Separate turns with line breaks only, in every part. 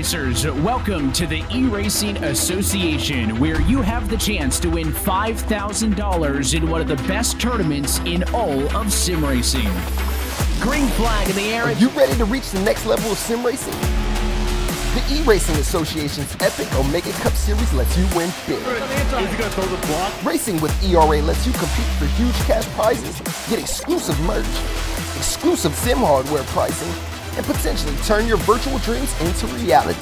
racers, welcome to the eRacing Association, where you have the chance to win $5,000 in one of the best tournaments in all of sim racing. Green flag in the air.
Are you ready to reach the next level of sim racing? The eRacing Association's epic Omega Cup Series lets you win big.
Is he gonna throw the block?
Racing with ERA lets you compete for huge cash prizes, get exclusive merch, exclusive sim hardware pricing, and potentially turn your virtual dreams into reality.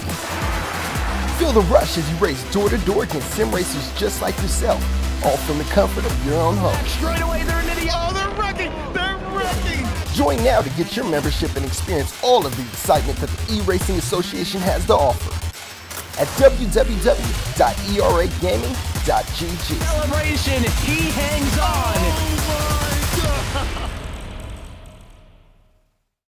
Feel the rush as you race door to door against sim racers just like yourself, all from the comfort of your own home.
Straight away, they're an idiot. Oh, they're wrecking! They're wrecking!
Join now to get your membership and experience all of the excitement that the eRacing Association has to offer at www.eragaming.gg.
Celebration, he hangs on.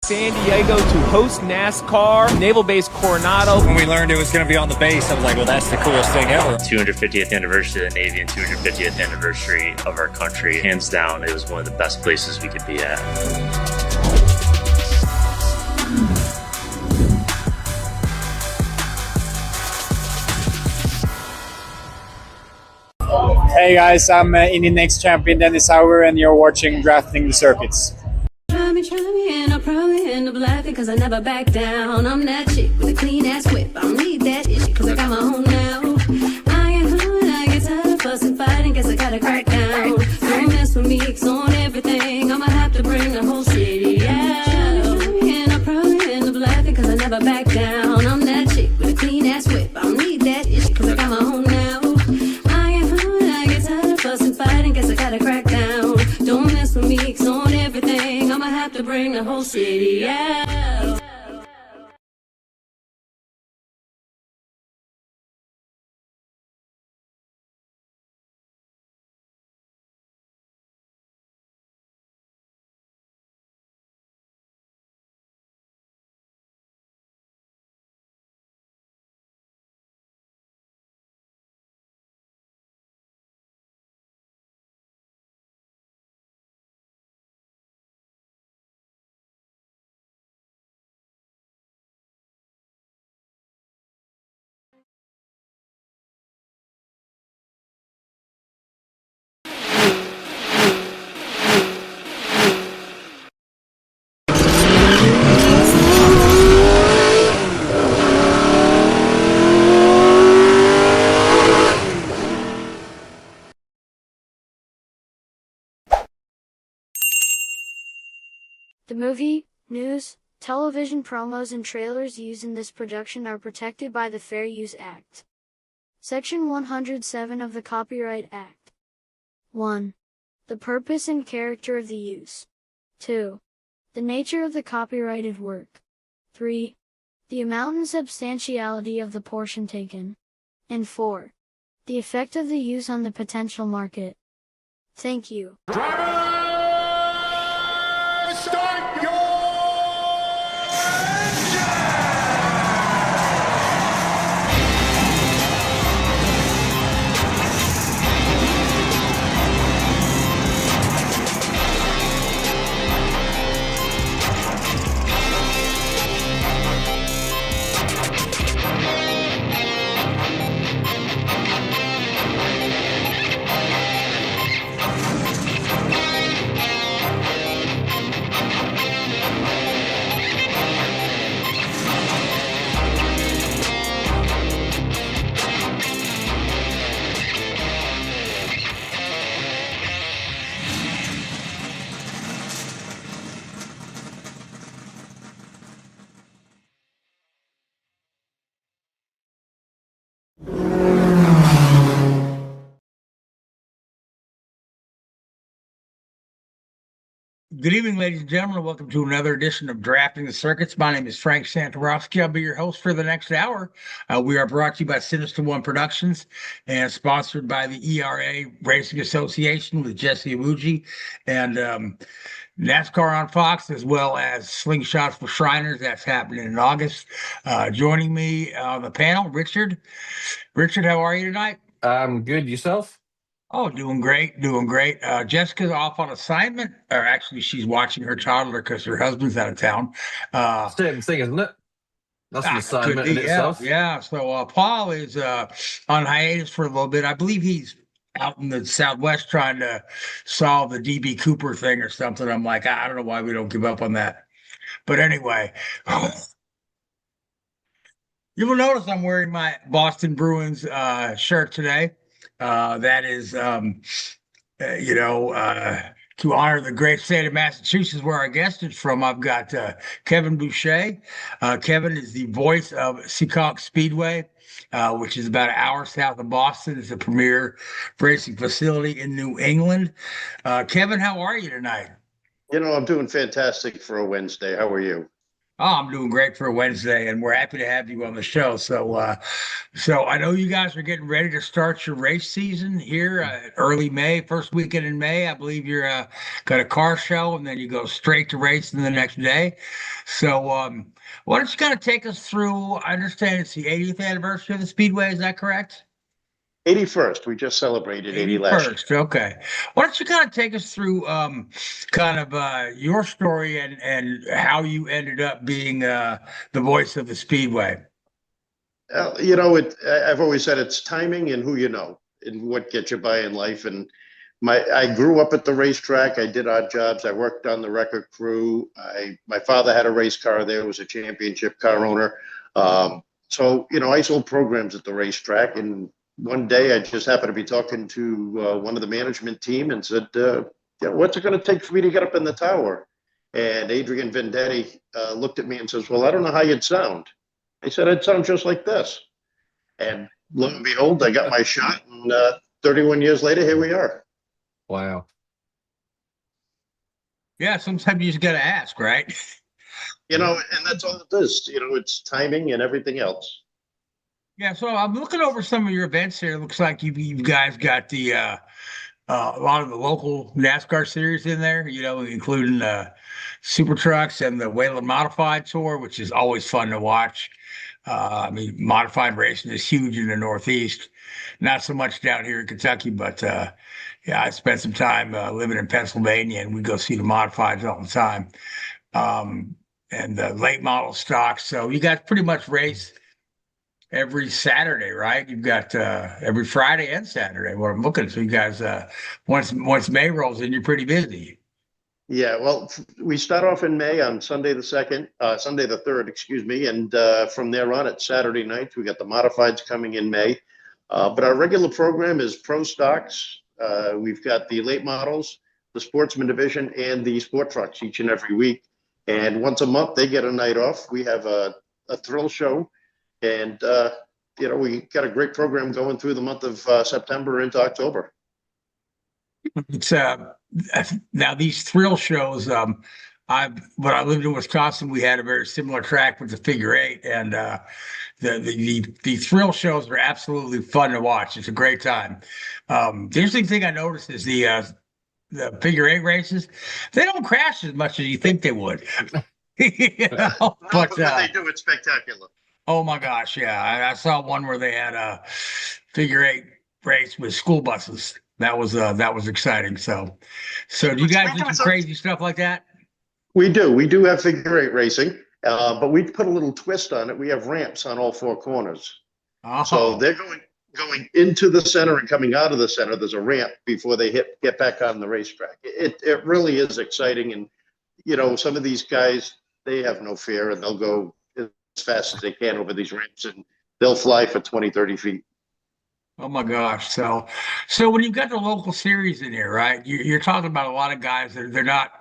San Diego to host NASCAR, Naval Base Coronado.
When we learned it was going to be on the base, I was like, well, that's the coolest thing ever.
250th anniversary of the Navy and 250th anniversary of our country. Hands down, it was one of the best places we could be at.
Hey guys, I'm Indy Next champion Dennis Hauger, and you're watching Drafting the Circuits.
Try me, and I'll probably end up laughing cause I never back down. I'm that chick with a clean ass whip. I don't need that shit cause I got my own now. I get home and I get tired of fussing, fighting, guess I gotta crack down. Don't mess with me, cause on everything I'ma have to bring the whole city out. Try me, and I'll probably end up laughing cause I never back down. I'm that chick with a clean ass whip. I don't need that shit cause I got my own now. I get home and I get tired of fussing, fighting, guess I gotta crack down. Don't mess with me, cause on everything I'ma have to bring the whole city out.
The movie, news, television promos and trailers used in this production are protected by the Fair Use Act. Section 107 of the Copyright Act. 1. The purpose and character of the use. 2. The nature of the copyrighted work. 3. The amount and substantiality of the portion taken. And 4. The effect of the use on the potential market. Thank you.
Start your
Good evening, ladies and gentlemen. Welcome to another edition of Drafting the Circuits. My name is Frank Santoroski. I'll be your host for the next hour. We are brought to you by Sinista1 Productions and sponsored by the ERA Racing Association with Jesse Iwuji and NASCAR on Fox, as well as Slingshots for Shriners. That's happening in August. Joining me on the panel, Richard. Richard, how are you tonight?
I'm good. Yourself?
Oh, doing great, doing great. Jessica's off on assignment, or actually she's watching her toddler because her husband's out of town.
Same thing, isn't it? That's an
Could
assignment
be,
in
yeah,
itself.
yeah. So Paul is on hiatus for a little bit. I believe he's out in the Southwest trying to solve the DB Cooper thing or something. I'm like, I don't know why we don't give up on that. But anyway, you will notice I'm wearing my Boston Bruins shirt today. That is, to honor the great state of Massachusetts, where our guest is from. I've got Kevin Boucher. Kevin is the voice of Seekonk Speedway, which is about an hour south of Boston. It's a premier racing facility in New England. Kevin, how are you tonight?
I'm doing fantastic for a Wednesday. How are you?
Oh, I'm doing great for a Wednesday, and we're happy to have you on the show. So, so I know you guys are getting ready to start your race season here early May, first weekend in May. I believe you're got a car show, and then you go straight to racing the next day. So, why don't you kind of take us through? I understand it's the 80th anniversary of the Speedway. Is that correct?
81st. We just celebrated 80 last year.
Okay. Why don't you kind of take us through your story and how you ended up being the voice of the Speedway?
I've always said it's timing and who you know and what gets you by in life. And I grew up at the racetrack. I did odd jobs. I worked on the record crew. My father had a race car there, was a championship car owner. So I sold programs at the racetrack, and one day I just happened to be talking to one of the management team and said, what's it going to take for me to get up in the tower? And Adrian Vendetti looked at me and says, well, I don't know how you'd sound. I said, I'd sound just like this. And lo and behold, I got my shot. And 31 years later, here we are.
Wow.
Yeah, sometimes you just got to ask, right?
And that's all it is. It's timing and everything else.
Yeah, so I'm looking over some of your events here. It looks like you guys got the a lot of the local NASCAR series in there, including Super Trucks and the Wayland Modified Tour, which is always fun to watch. Modified racing is huge in the Northeast, not so much down here in Kentucky, but I spent some time living in Pennsylvania, and we go see the modifieds all the time, and the late model stocks. So you guys pretty much race every Saturday, right? You've got every Friday and Saturday. What I'm looking at, so you guys, once May rolls in, you're pretty busy.
Yeah, well, we start off in May on Sunday the 3rd, excuse me, and from there on, it's Saturday night. We got the modifieds coming in May, but our regular program is pro stocks. We've got the late models, the sportsman division, and the sport trucks each and every week. And once a month, they get a night off. We have a thrill show. And, we got a great program going through the month of September into October.
It's now these thrill shows. When I lived in Wisconsin, we had a very similar track with the figure eight, and the thrill shows are absolutely fun to watch. It's a great time. The interesting thing I noticed is the figure eight races. They don't crash as much as you think they would. But
when they do, it's spectacular.
Oh my gosh, yeah. I saw one where they had a figure eight race with school buses. That was exciting. So do you guys do some crazy stuff like that?
We do. We do have figure eight racing, but we put a little twist on it. We have ramps on all four corners.
Oh.
So they're going into the center and coming out of the center. There's a ramp before they get back on the racetrack. It really is exciting. And, some of these guys, they have no fear, and they'll go as fast as they can over these ramps, and they'll fly for 20, 30 feet.
Oh my gosh. So when you've got the local series in here, right, you're talking about a lot of guys that they're not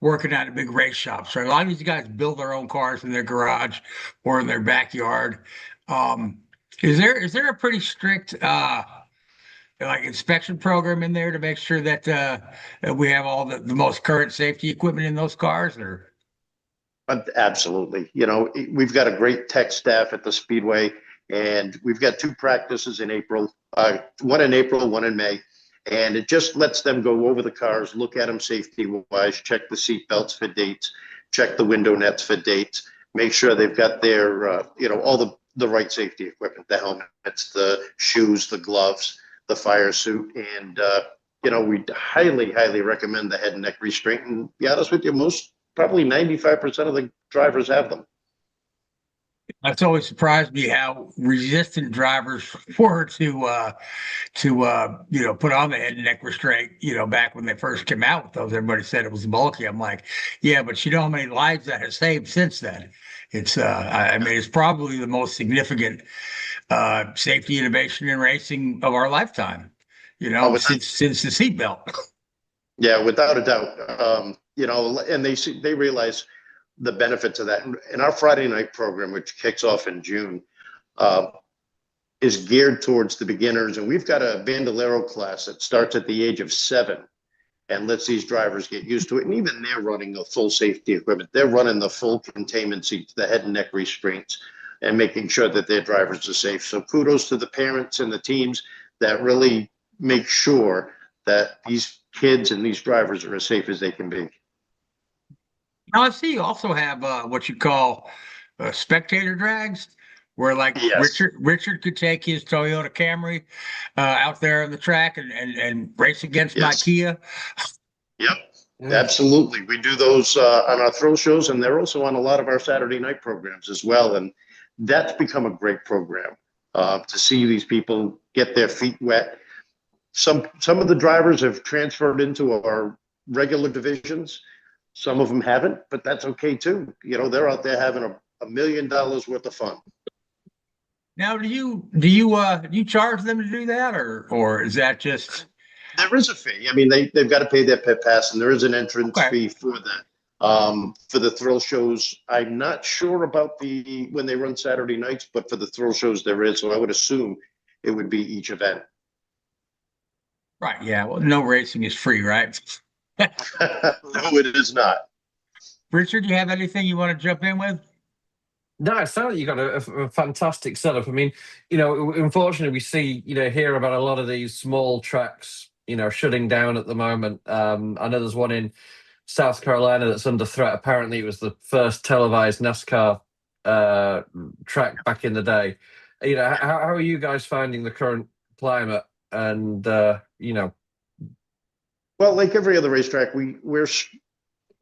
working at a big race shops, right? A lot of these guys build their own cars in their garage or in their backyard. Is there a pretty strict inspection program in there to make sure that we have all the most current safety equipment in those cars? Or
Absolutely. We've got a great tech staff at the Speedway, and we've got 2 practices in April, one in April, one in May. And it just lets them go over the cars, look at them safety-wise, check the seat belts for dates, check the window nets for dates, make sure they've got their, all the right safety equipment, the helmets, the shoes, the gloves, the fire suit. And, we highly, highly recommend the head and neck restraint. And to be honest with you, probably 95% of the drivers have them.
That's always surprised me how resistant drivers were to put on the head and neck restraint. Back when they first came out with those, everybody said it was bulky. I'm like, yeah, but you know how many lives that has saved since then. I mean, it's probably the most significant safety innovation in racing of our lifetime.
Oh,
Since the seatbelt.
yeah, without a doubt. And they realize the benefits of that. And our Friday night program, which kicks off in June, is geared towards the beginners. And we've got a Bandolero class that starts at the age of 7 and lets these drivers get used to it. And even they're running the full safety equipment. They're running the full containment seats, the head and neck restraints, and making sure that their drivers are safe. So kudos to the parents and the teams that really make sure that these kids and these drivers are as safe as they can be.
Now, I see you also have what you call spectator drags, where
Yes.
Richard could take his Toyota Camry out there on the track and race against my Kia.
Yep, absolutely. We do those on our thrill shows, and they're also on a lot of our Saturday night programs as well. And that's become a great program to see these people get their feet wet. Some of the drivers have transferred into our regular divisions. Some of them haven't, but that's okay too. They're out there having $1 million worth of fun.
Now, do you charge them to do that, or is that just?
There is a fee. I mean, they've got to pay their pit pass, and there is an entrance fee for that. For the thrill shows, I'm not sure about when they run Saturday nights, but for the thrill shows there is. So I would assume it would be each event.
Right. Yeah. Well, no racing is free, right?
No, it is not.
Richard, do you have anything you want to jump in with?
No, it sounds like you've got a fantastic setup. I mean, unfortunately, we see, hear about a lot of these small tracks, shutting down at the moment. I know there's one in South Carolina that's under threat. Apparently, it was the first televised NASCAR track back in the day. How are you guys finding the current climate? And
well, like every other racetrack, we're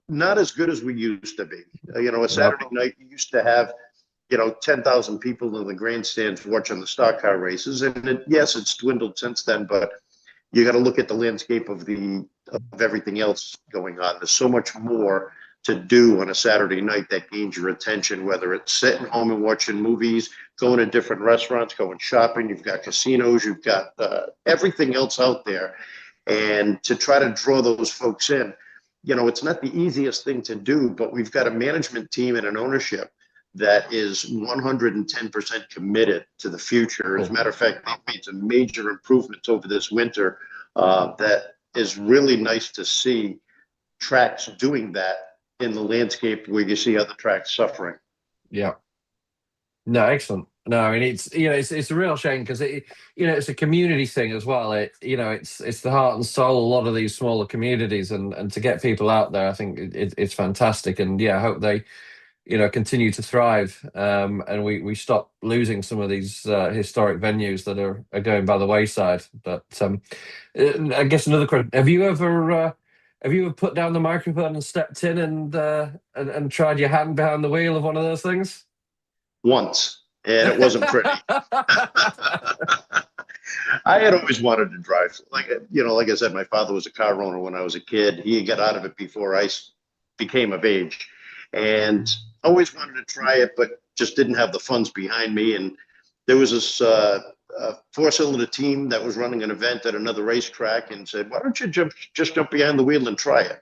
not as good as we used to be. A Saturday night, you used to have 10,000 people in the grandstands watching the stock car races, and yes, it's dwindled since then. But you got to look at the landscape of everything else going on. There's so much more to do on a Saturday night that gains your attention, whether it's sitting home and watching movies, going to different restaurants, going shopping. You've got casinos, you've got everything else out there. And to try to draw those folks in, it's not the easiest thing to do, but we've got a management team and an ownership that is 110% committed to the future. As a matter of fact, they've made some major improvements over this winter that is really nice to see tracks doing that in the landscape where you see other tracks suffering.
Yeah. No, excellent. No, I mean, it's a real shame because it's a community thing as well. It's the heart and soul of a lot of these smaller communities, and to get people out there, I think it's fantastic. And I hope they continue to thrive, and we stop losing some of these historic venues that are going by the wayside. But I guess another question: Have you ever put down the microphone and stepped in and tried your hand behind the wheel of one of those things?
Once, and it wasn't pretty. I had always wanted to drive. Like I said, my father was a car owner when I was a kid. He got out of it before I became of age, and always wanted to try it, but just didn't have the funds behind me. And there was this four-cylinder team that was running an event at another racetrack and said, why don't you just jump behind the wheel and try it?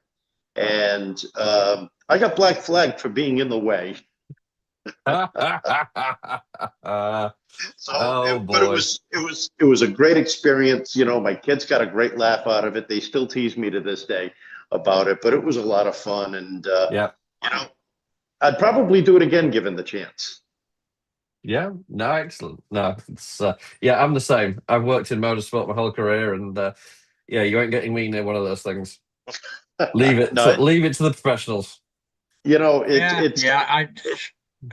And I got black flagged for being in the way. But it was a great experience. My kids got a great laugh out of it. They still tease me to this day about it, but it was a lot of fun. And I'd probably do it again given the chance.
Yeah, no, excellent. No, it's I'm the same. I've worked in motorsport my whole career, and you ain't getting me near one of those things. Leave it to the professionals.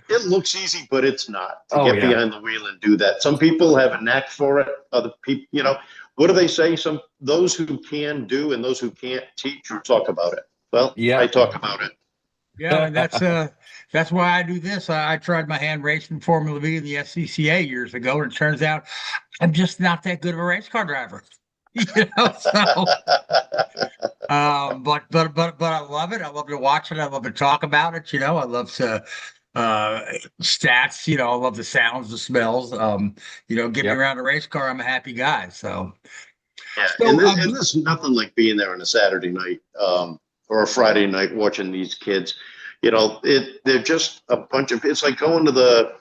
It looks easy, but it's not to get behind the wheel and do that. Some people have a knack for it. Other people, what do they say? Those who can do and those who can't teach or talk about it. Well, I talk about it.
Yeah, and that's why I do this. I tried my hand racing Formula V in the SCCA years ago, and it turns out I'm just not that good of a race car driver. So but I love it. I love to watch it. I love to talk about it. I love to stats. I love the sounds, the smells. Get me around a race car. I'm a happy guy. So
yeah,
so
and there's nothing like being there on a Saturday night or a Friday night watching these kids. They're just a bunch of. It's like going to the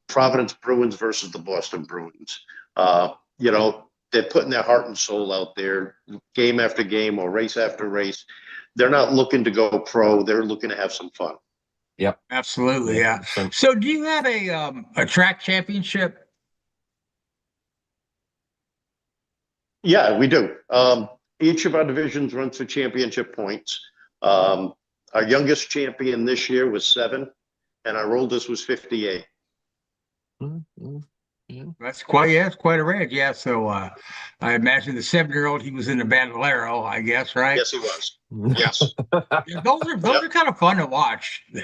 Providence Bruins versus the Boston Bruins. They're putting their heart and soul out there, game after game or race after race. They're not looking to go pro. They're looking to have some fun.
Yep,
absolutely, yeah. So, do you have a track championship?
Yeah, we do. Each of our divisions runs for championship points. Our youngest champion this year was 7, and our oldest was 58.
Mm-hmm. Yeah.
It's quite a range. Yeah. So I imagine the 7-year-old, he was in the Bandolero, I guess, right?
Yes, he was. Yes.
Those are kind of fun to watch. The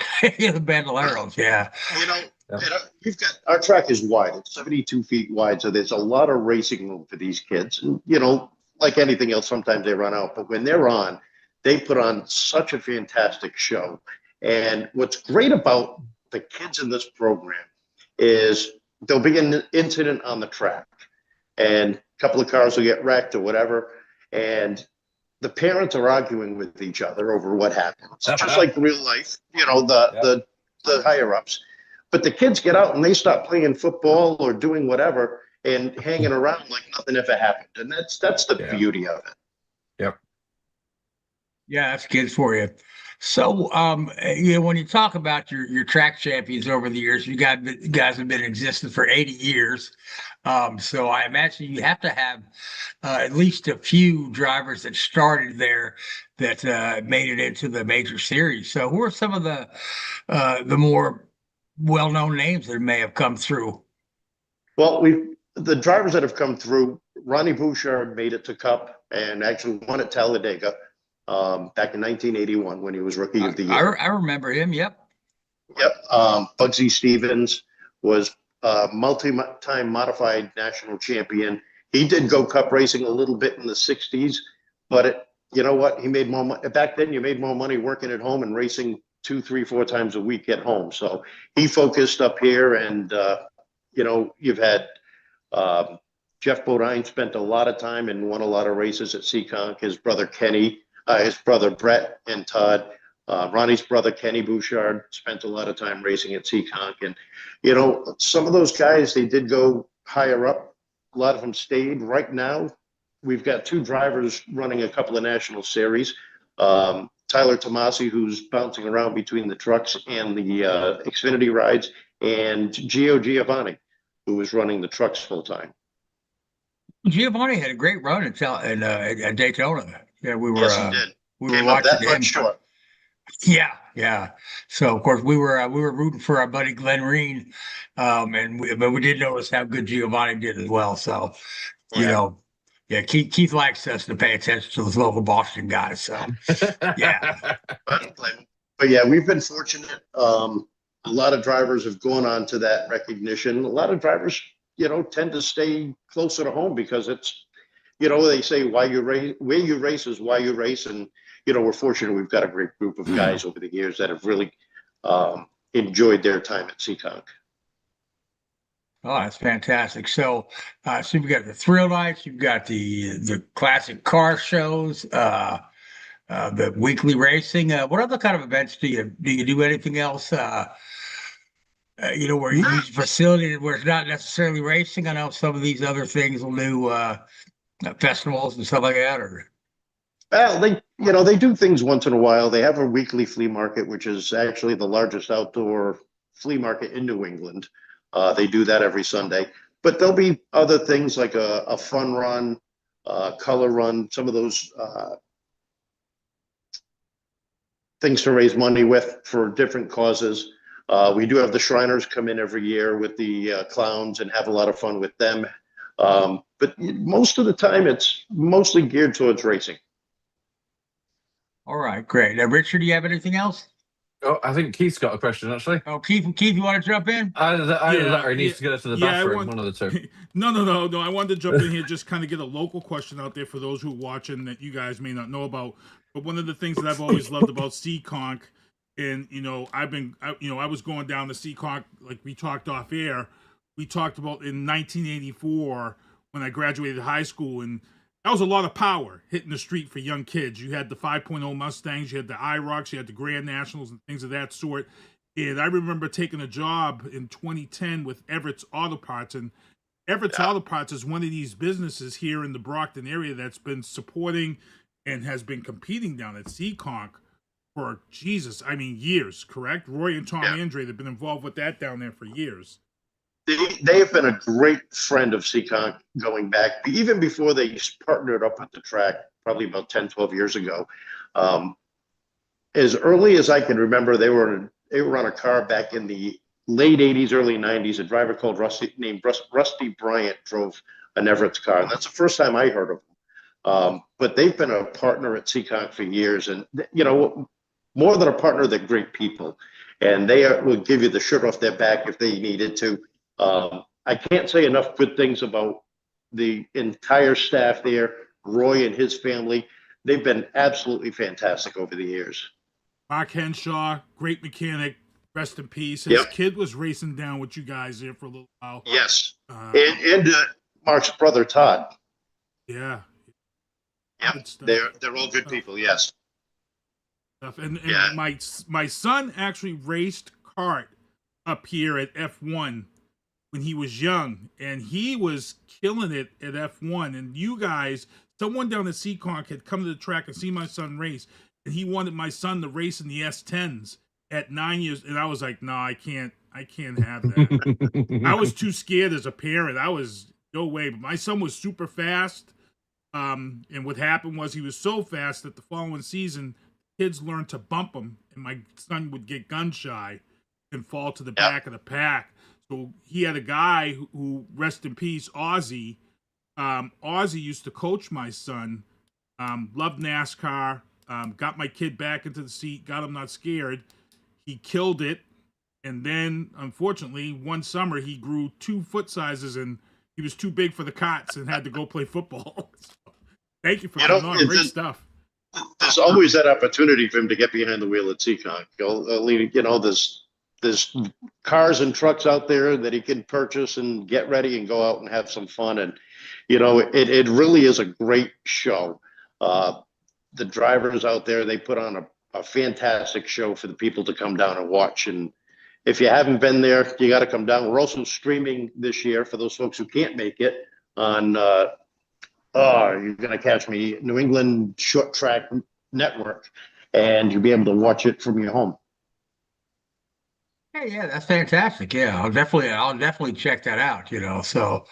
Bandoleros, yeah.
We've got our track is wide. It's 72 feet wide, so there's a lot of racing room for these kids. And like anything else, sometimes they run out, but when they're on, they put on such a fantastic show. And what's great about the kids in this program is there'll be an incident on the track and a couple of cars will get wrecked or whatever. And the parents are arguing with each other over what happened. It's just like real life, the higher ups. But the kids get out and they start playing football or doing whatever and hanging around like nothing ever happened. And that's the beauty of it.
Yep.
Yeah, that's kids for you. So, when you talk about your track champions over the years, you guys have been in existence for 80 years. So I imagine you have to have at least a few drivers that started there that made it into the major series. So who are some of the more well-known names that may have come through?
Well, the drivers that have come through, Ronnie Boucher made it to Cup and actually won at Talladega. Back in 1981 when he was Rookie of the Year.
I remember him, yep.
Yep. Bugsy Stevens was a multi-time modified national champion. He did go cup racing a little bit in the 60s, but you know what? He made more money. Back then, you made more money working at home and racing 2, 3, 4 times a week at home. So he focused up here and, you've had Jeff Bodine spent a lot of time and won a lot of races at Seekonk. His brother Kenny, his brother Brett and Todd, Ronnie's brother Kenny Bouchard spent a lot of time racing at Seekonk. And, some of those guys, they did go higher up. A lot of them stayed. Right now, we've got 2 drivers running a couple of national series. Tyler Tomasi, who's bouncing around between the trucks and the Xfinity rides, and Gio Giovanni, who was running the trucks full time.
Giovanni had a great run at Daytona. Yeah, we were.
Yes, he did.
We
Came
were
up that
watching him.
much short.
Yeah. So of course we were rooting for our buddy Glenn Reen, but we did notice how good Giovanni did as well. So, Keith likes us to pay attention to those local Boston guys. So, yeah.
But yeah, we've been fortunate. A lot of drivers have gone on to that recognition. A lot of drivers, tend to stay closer to home because it's. They say where you race is why you race. And, we're fortunate we've got a great group of guys over the years that have really enjoyed their time at Seekonk.
Oh, that's fantastic. So you've got the thrill nights, you've got the classic car shows, the weekly racing. What other kind of events do you do anything else? Where you use a facility where it's not necessarily racing. I know some of these other things will do festivals and stuff like that, or
well, they do things once in a while. They have a weekly flea market, which is actually the largest outdoor flea market in New England. They do that every Sunday, but there'll be other things like a fun run, color run, some of those things to raise money with for different causes. We do have the Shriners come in every year with the clowns and have a lot of fun with them. But most of the time, it's mostly geared towards racing.
All right, great. Now, Richard, do you have anything else?
Oh, I think Keith's got a question, actually.
Oh, Keith, you want to jump in?
Either that or he needs to go to the bathroom, one of the two.
No. I wanted to jump in here, just kind of get a local question out there for those who are watching that you guys may not know about. But one of the things that I've always loved about Seekonk, and I was going down to Seekonk, like we talked off air. We talked about in 1984 when I graduated high school, and that was a lot of power hitting the street for young kids. You had the 5.0 Mustangs, you had the IROCs, you had the Grand Nationals and things of that sort. And I remember taking a job in 2010 with Everett's Auto Parts. And Everett's Auto Parts is one of these businesses here in the Brockton area that's been supporting and has been competing down at Seekonk for, years, correct? Roy and Tom Andre, they've been involved with that down there for years.
They have been a great friend of Seekonk going back, even before they partnered up at the track, probably about 10, 12 years ago. As early as I can remember, they were on a car back in the late 80s, early 90s. A driver called Rusty Bryant drove an Everett's car. And that's the first time I heard of them. But they've been a partner at Seekonk for years. And, more than a partner, they're great people. And they will give you the shirt off their back if they needed to. I can't say enough good things about the entire staff there, Roy and his family. They've been absolutely fantastic over the years.
Mark Henshaw, great mechanic, rest in peace. His kid was racing down with you guys there for a little while.
Yes, and Mark's brother, Todd.
Yeah.
They're all good people, yes.
And my son actually raced kart up here at F1 when he was young, and he was killing it at F1. And you guys, someone down at Seekonk had come to the track and seen my son race, and he wanted my son to race in the S10s at 9 years. And I was like, no, I can't have that. I was too scared as a parent. I was no way. But my son was super fast. And what happened was he was so fast that the following season, kids learned to bump him, and my son would get gun shy and fall to the back of the pack. So he had a guy who, rest in peace, Ozzy. Ozzy used to coach my son, loved NASCAR, got my kid back into the seat, got him not scared. He killed it. And then, unfortunately, one summer he grew 2 foot sizes and he was too big for the cots and had to go play football. So, thank you for coming on. Great stuff.
There's always that opportunity for him to get behind the wheel at Seekonk. There's cars and trucks out there that he can purchase and get ready and go out and have some fun. And, it really is a great show. The drivers out there, they put on a fantastic show for the people to come down and watch. And if you haven't been there, you got to come down. We're also streaming this year for those folks who can't make it on, you're going to catch me, New England Short Track Network, and you'll be able to watch it from your home.
Yeah, that's fantastic. Yeah, I'll definitely check that out. So,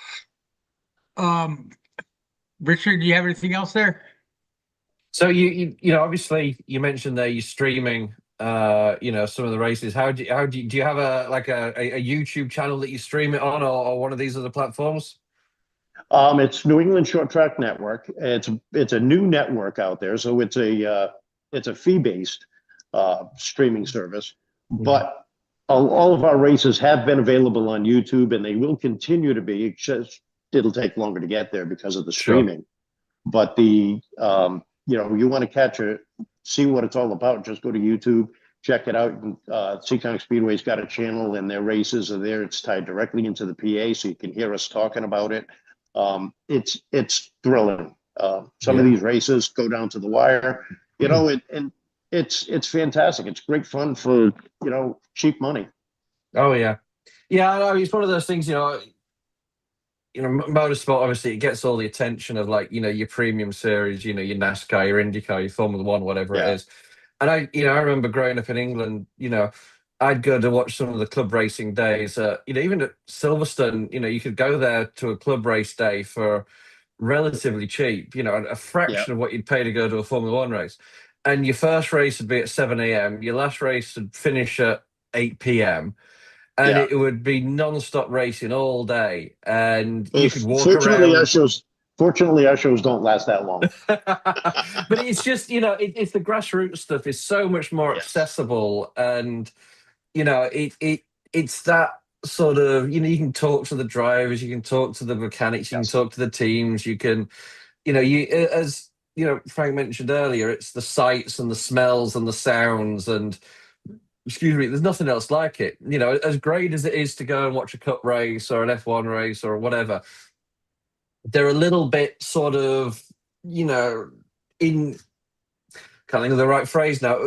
Richard, do you have anything else there?
So you obviously you mentioned there you're streaming, some of the races. Do you have a YouTube channel that you stream it on, or one of these other platforms?
It's New England Short Track Network. It's a new network out there, so it's a fee-based streaming service, but all of our races have been available on YouTube, and they will continue to be. It'll take longer to get there because of the streaming. Sure. But you want to see what it's all about, just go to YouTube, check it out. Seekonk Speedway's got a channel, and their races are there. It's tied directly into the PA, so you can hear us talking about it. It's thrilling. Some of these races go down to the wire, and it's fantastic. It's great fun for, cheap money.
Oh yeah. Yeah. It's one of those things, motorsport, obviously it gets all the attention of your premium series, your NASCAR, your INDYCAR, your Formula One, whatever it is. And I remember growing up in England, I'd go to watch some of the club racing days. Even at Silverstone, you could go there to a club race day for relatively cheap, a fraction of what you'd pay to go to a Formula One race. And your first race would be at 7 a.m. Your last race would finish at 8 p.m. And it would be non-stop racing all day. And you could walk around.
Fortunately, our shows don't last that long.
But it's just, it's the grassroots stuff is so much more accessible, and it's that sort of, you can talk to the drivers, you can talk to the mechanics, you can talk to the teams, you can, as Frank mentioned earlier, it's the sights and the smells and the sounds, and excuse me, there's nothing else like it. As great as it is to go and watch a cup race or an F1 race or whatever, they're a little bit sort of, in, can't think of the right phrase now.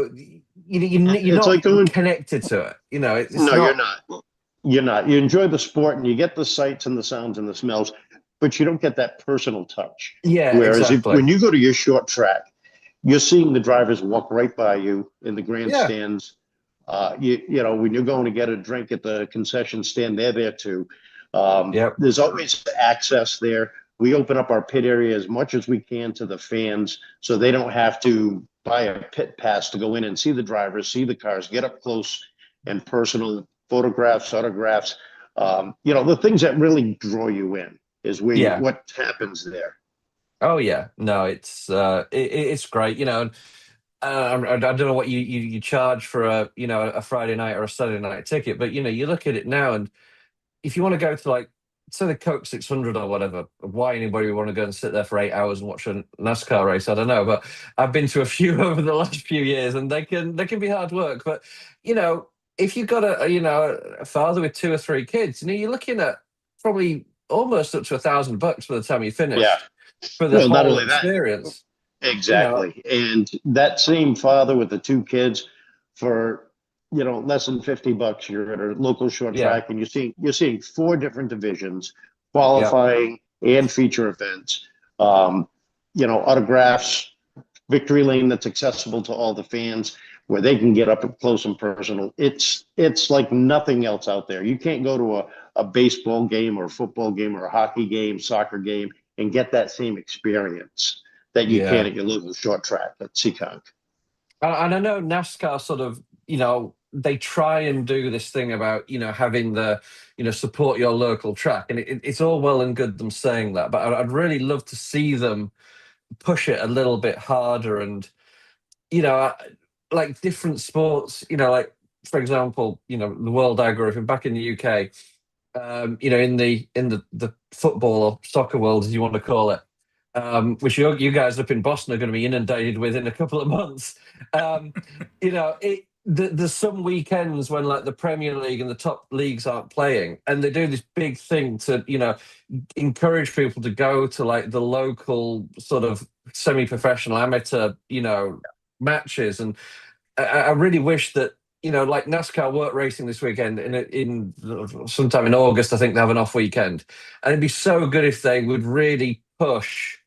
You're not like connected to it.
You're not. You're not. You enjoy the sport and you get the sights and the sounds and the smells, but you don't get that personal touch.
Yeah,
Whereas
exactly.
when you go to your short track, you're seeing the drivers walk right by you in the grandstands. Yeah. When you're going to get a drink at the concession stand, they're there too. There's always access there. We open up our pit area as much as we can to the fans so they don't have to buy a pit pass to go in and see the drivers, see the cars, get up close and personal, photographs, autographs. The things that really draw you in is what happens there.
Oh yeah, no, it's great. I don't know what you charge for a Friday night or a Saturday night ticket, but you look at it now, and if you want to go to, like, say the Coke 600 or whatever, why anybody would want to go and sit there for 8 hours and watch a NASCAR race, I don't know. But I've been to a few over the last few years, and they can be hard work. But if you've got a father with 2 or 3 kids, you're looking at probably almost up to $1,000 by the time you finish.
Yeah.
For the whole experience.
Exactly. And that same father with the 2 kids, for less than $50, you're at a local short track, and you're seeing 4 different divisions, qualifying and feature events, autographs, victory lane that's accessible to all the fans, where they can get up close and personal. It's like nothing else out there. You can't go to a baseball game or a football game or a hockey game, soccer game, and get that same experience that you can at your local short track at Seekonk.
And I know NASCAR sort of, they try and do this thing about, having the, support your local track. And it's all well and good them saying that, but I'd really love to see them push it a little bit harder. And, like different sports, like, for example, the World Agri, back in the UK, in the football or soccer world, as you want to call it, which you guys up in Boston are going to be inundated with in a couple of months. There's some weekends when, like, the Premier League and the top leagues aren't playing, and they do this big thing to, encourage people to go to, like, the local sort of semi-professional amateur, matches. And I really wish that, like NASCAR weren't racing this weekend in sometime in August. I think they have an off weekend, and it'd be so good if they would really push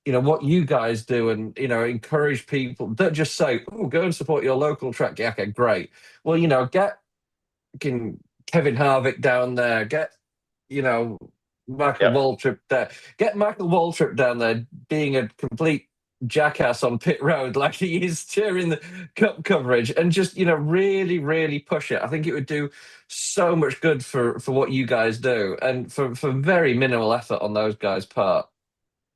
what you guys do, and encourage people. Don't just say, "Oh, go and support your local track." Yeah, okay, great. Well, get Kevin Harvick down there. Get Michael Waltrip there. Get Michael Waltrip down there being a complete jackass on pit road like he is during the cup coverage, and just really, really push it. I think it would do so much good for what you guys do, and for very minimal effort on those guys' part.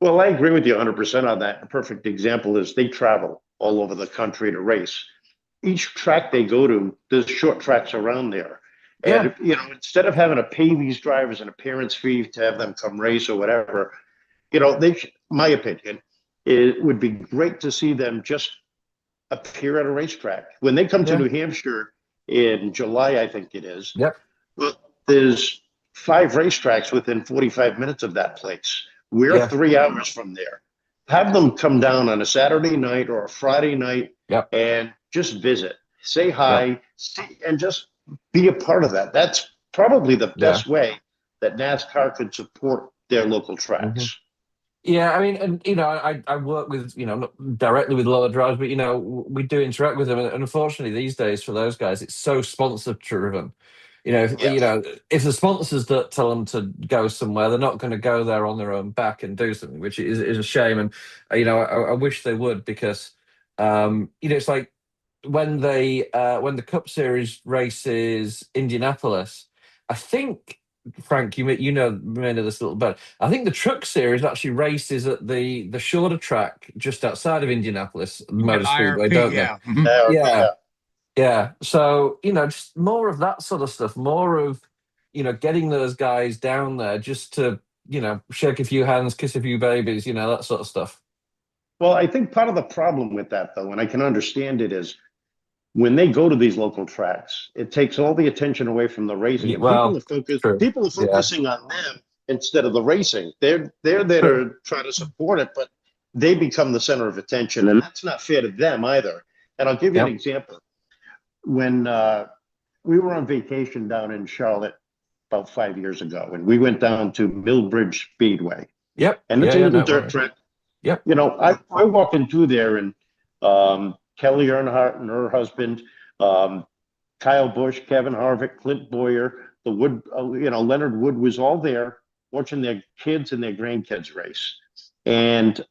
Well, I agree with you 100% on that. A perfect example is they travel all over the country to race. Each track they go to, there's short tracks around there. And, instead of having to pay these drivers an appearance fee to have them come race or whatever, my opinion, it would be great to see them just appear at a racetrack. When they come to New Hampshire in July, I think it is. Well, there's 5 racetracks within 45 minutes of that place. We're 3 hours from there. Have them come down on a Saturday night or a Friday night and just visit, say hi, see, and just be a part of that. That's probably the best way that NASCAR could support their local tracks.
Yeah, I mean, and I work with, not directly with a lot of drivers, but we do interact with them, and unfortunately these days for those guys, it's so sponsor driven. If the sponsors don't tell them to go somewhere, they're not going to go there on their own back and do something, which is a shame. And I wish they would, because it's like when the Cup Series races Indianapolis, I think Frank, you know this a little bit. I think the truck series actually races at the shorter track just outside of Indianapolis Motor Speedway,
IRP,
don't they?
yeah. Mhm.
Yeah, yeah. So just more of that sort of stuff, more of getting those guys down there just to shake a few hands, kiss a few babies, that sort of stuff.
Well, I think part of the problem with that, though, and I can understand it, is when they go to these local tracks, it takes all the attention away from the racing. And
Well, true.
people are
Yeah.
focusing on them instead of the racing. They're there to try to support it, but they become the center of attention, and that's not fair to them either. And I'll give you an example. When we were on vacation down in Charlotte about 5 years ago, and we went down to Millbridge Speedway.
Yep.
And it's a little dirt track.
Yep.
I walking through there, and Kelly Earnhardt and her husband, Kyle Busch, Kevin Harvick, Clint Boyer, the Wood, Leonard Wood was all there watching their kids and their grandkids race. And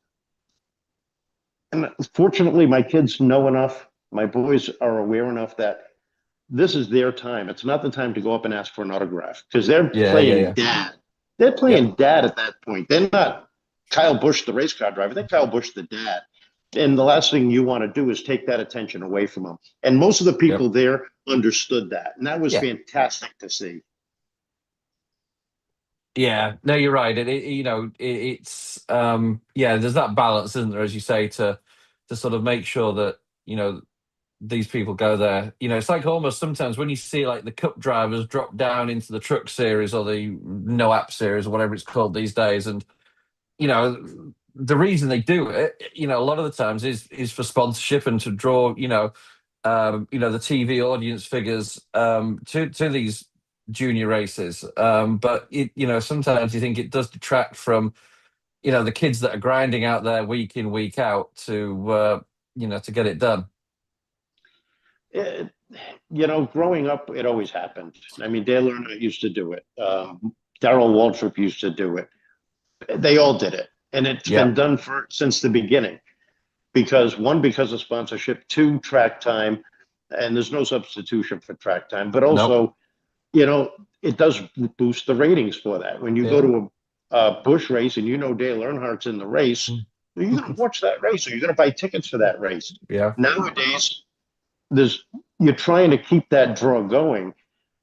fortunately, my kids know enough. My boys are aware enough that this is their time. It's not the time to go up and ask for an autograph because they're playing dad. They're playing dad at that point. They're not Kyle Busch, the race car driver. They're Kyle Busch, the dad. And the last thing you want to do is take that attention away from them. And most of the people there understood that. And that was fantastic to see.
Yeah, no, you're right. It's there's that balance, isn't there, as you say, to sort of make sure that, these people go there. It's like almost sometimes when you see like the cup drivers drop down into the truck series or the no app series or whatever it's called these days. And, the reason they do it, a lot of the times is for sponsorship and to draw, the TV audience figures to these junior races. But sometimes you think it does detract from, the kids that are grinding out there week in, week out to get it done.
Growing up, it always happened. I mean, Dale Earnhardt used to do it. Darrell Waltrip used to do it. They all did it. And it's been done since the beginning. Because of sponsorship, 2, track time, and there's no substitution for track time. But also, it does boost the ratings for that. When you go to a Busch race and Dale Earnhardt's in the race, you're going to watch that race, or you're going to buy tickets for that race.
Yeah.
Nowadays, you're trying to keep that draw going,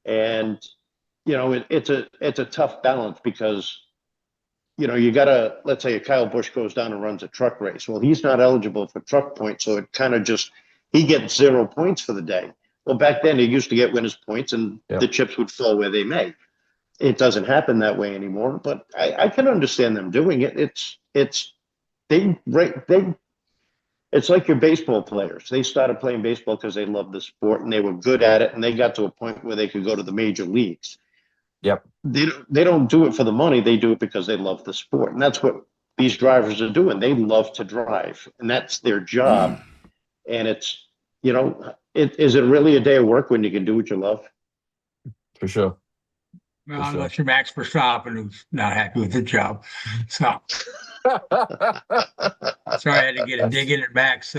and it's a tough balance because you gotta, let's say a Kyle Busch goes down and runs a truck race. Well, he's not eligible for truck points, so it kind of he gets 0 points for the day. Well, back then he used to get winners points, and the chips would fall where they may. It doesn't happen that way anymore, but I can understand them doing it. It's like your baseball players. They started playing baseball because they loved the sport and they were good at it, and they got to a point where they could go to the major leagues.
Yep.
They don't do it for the money. They do it because they love the sport. And that's what these drivers are doing. They love to drive, and that's their job. And it's, is it really a day of work when you can do what you love?
For sure.
Well, unless you're Max Verstappen, who's not happy with the job. So sorry, I had to get a dig in at Max.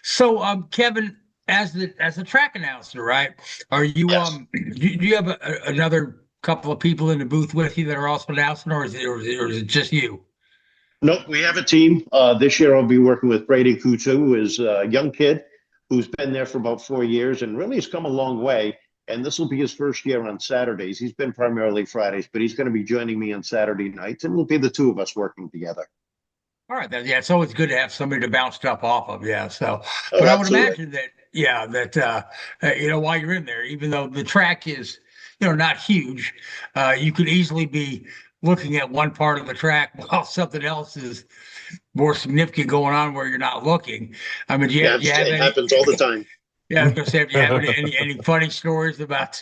So Kevin, as the track announcer, right? Are you do you have another couple of people in the booth with you that are also announcing, or is it just you?
No, we have a team. This year I'll be working with Brady Kutu, who is a young kid who's been there for about 4 years and really has come a long way. And this will be his first year on Saturdays. He's been primarily Fridays, but he's going to be joining me on Saturday nights, and we'll be the two of us working together.
All right. It's always good to have somebody to bounce stuff off of. Yeah. So, but I would imagine that, while you're in there, even though the track is, not huge, you could easily be looking at one part of the track while something else is more significant going on where you're not looking. I mean,
it happens all the time.
Yeah, I was gonna say, if you have any funny stories about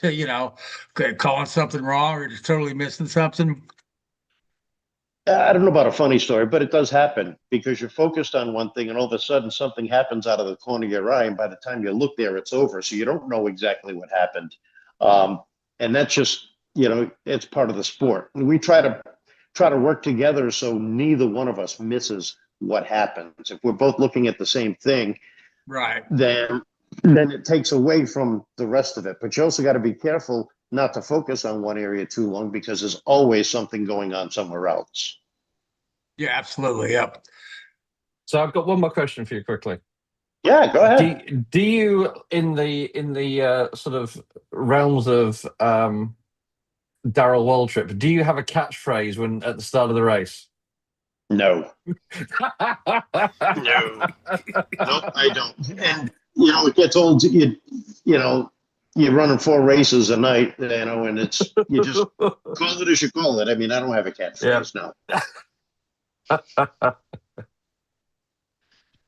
calling something wrong or just totally missing something.
I don't know about a funny story, but it does happen because you're focused on one thing and all of a sudden something happens out of the corner of your eye, and by the time you look there, it's over. So you don't know exactly what happened. And that's just, it's part of the sport. And we try to work together so neither one of us misses what happens. If we're both looking at the same thing,
right,
then it takes away from the rest of it. But you also got to be careful not to focus on one area too long because there's always something going on somewhere else.
Yeah, absolutely. Yep.
So I've got one more question for you quickly.
Yeah, go ahead.
Do you in the sort of realms of Darrell Waltrip, do you have a catchphrase when at the start of the race?
No. No. Nope, I don't. And it gets old. You're running 4 races a night, and it's you just call it as you call it. I mean, I don't have a catchphrase now.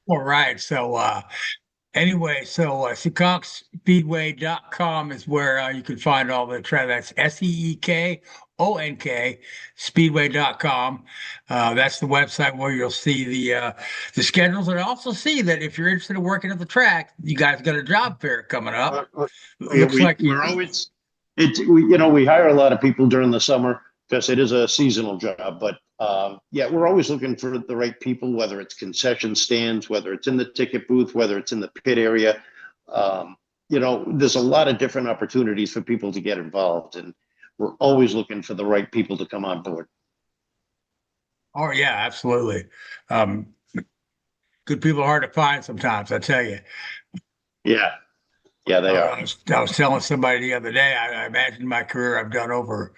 All right. So anyway, SeekonkSpeedway.com is where you can find all the That's SEEKONK Speedway.com. That's the website where you'll see the schedules, and also see that if you're interested in working at the track, you guys got a job fair coming up.
We hire a lot of people during the summer because it is a seasonal job, but we're always looking for the right people, whether it's concession stands, whether it's in the ticket booth, whether it's in the pit area. There's a lot of different opportunities for people to get involved, and we're always looking for the right people to come on board.
Oh yeah, absolutely. Good people are hard to find sometimes, I tell you.
Yeah, they are.
I was telling somebody the other day, I imagine in my career I've done over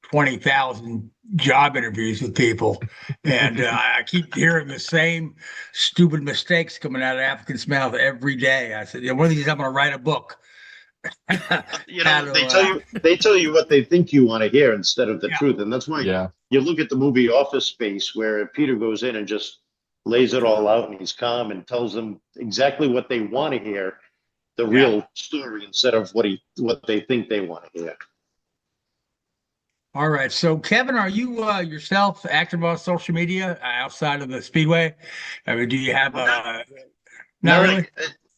20,000 job interviews with people, and I keep hearing the same stupid mistakes coming out of applicants' mouth every day. I said, one of these I'm going to write a book.
They tell you what they think you want to hear instead of the truth, and that's why you look at the movie Office Space, where Peter goes in and just lays it all out, and he's calm and tells them exactly what they want to hear, the real story, instead of what they think they want to hear.
All right. So, Kevin, are you yourself active on social media outside of the Speedway? I mean, do you have not really?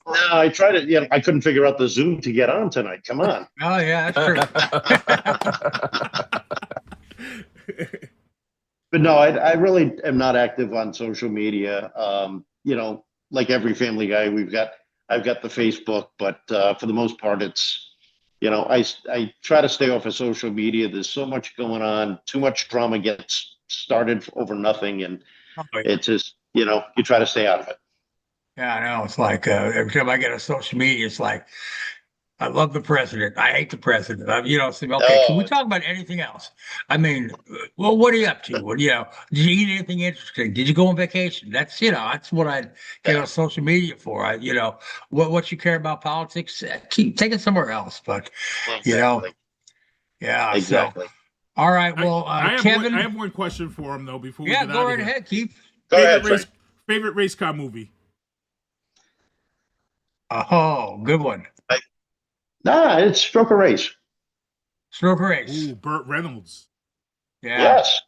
No, I tried it. I couldn't figure out the Zoom to get on tonight. Come on.
Oh, yeah, that's
true. But no, I really am not active on social media. Like every family guy, I've got the Facebook, but for the most part, it's, I try to stay off of social media. There's so much going on. Too much drama gets started over nothing. And it's just, you try to stay out of it.
Yeah, I know. It's like every time I get on social media, it's like, I love the president. I hate the president. Can we talk about anything else? I mean, well, what are you up to? Did you eat anything interesting? Did you go on vacation? That's what I get on social media for. What you care about politics, keep taking somewhere else. But,
Exactly.
So, all right. Well, Kevin.
I have one question for him, though, before we get out of here.
Yeah, go right ahead, Keith.
Favorite race car movie?
Oh, good one.
It's Stroke a Race.
Stroke a Race.
Ooh, Burt Reynolds.
Yeah.
Yes.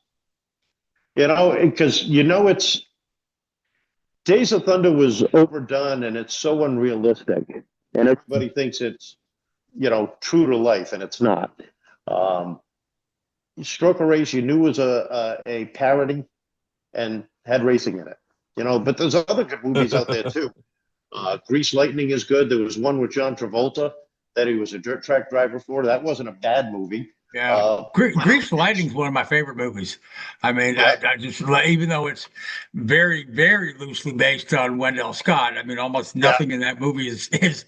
Because it's Days of Thunder was overdone, and it's so unrealistic, and everybody thinks it's true to life, and it's not. Stroke a Race, you knew was a parody and had racing in it. But there's other good movies out there too. Grease Lightning is good. There was one with John Travolta that he was a dirt track driver for. That wasn't a bad movie.
Yeah, Grease Lightning is one of my favorite movies. I mean, I just, even though it's very, very loosely based on Wendell Scott, I mean, almost nothing in that movie is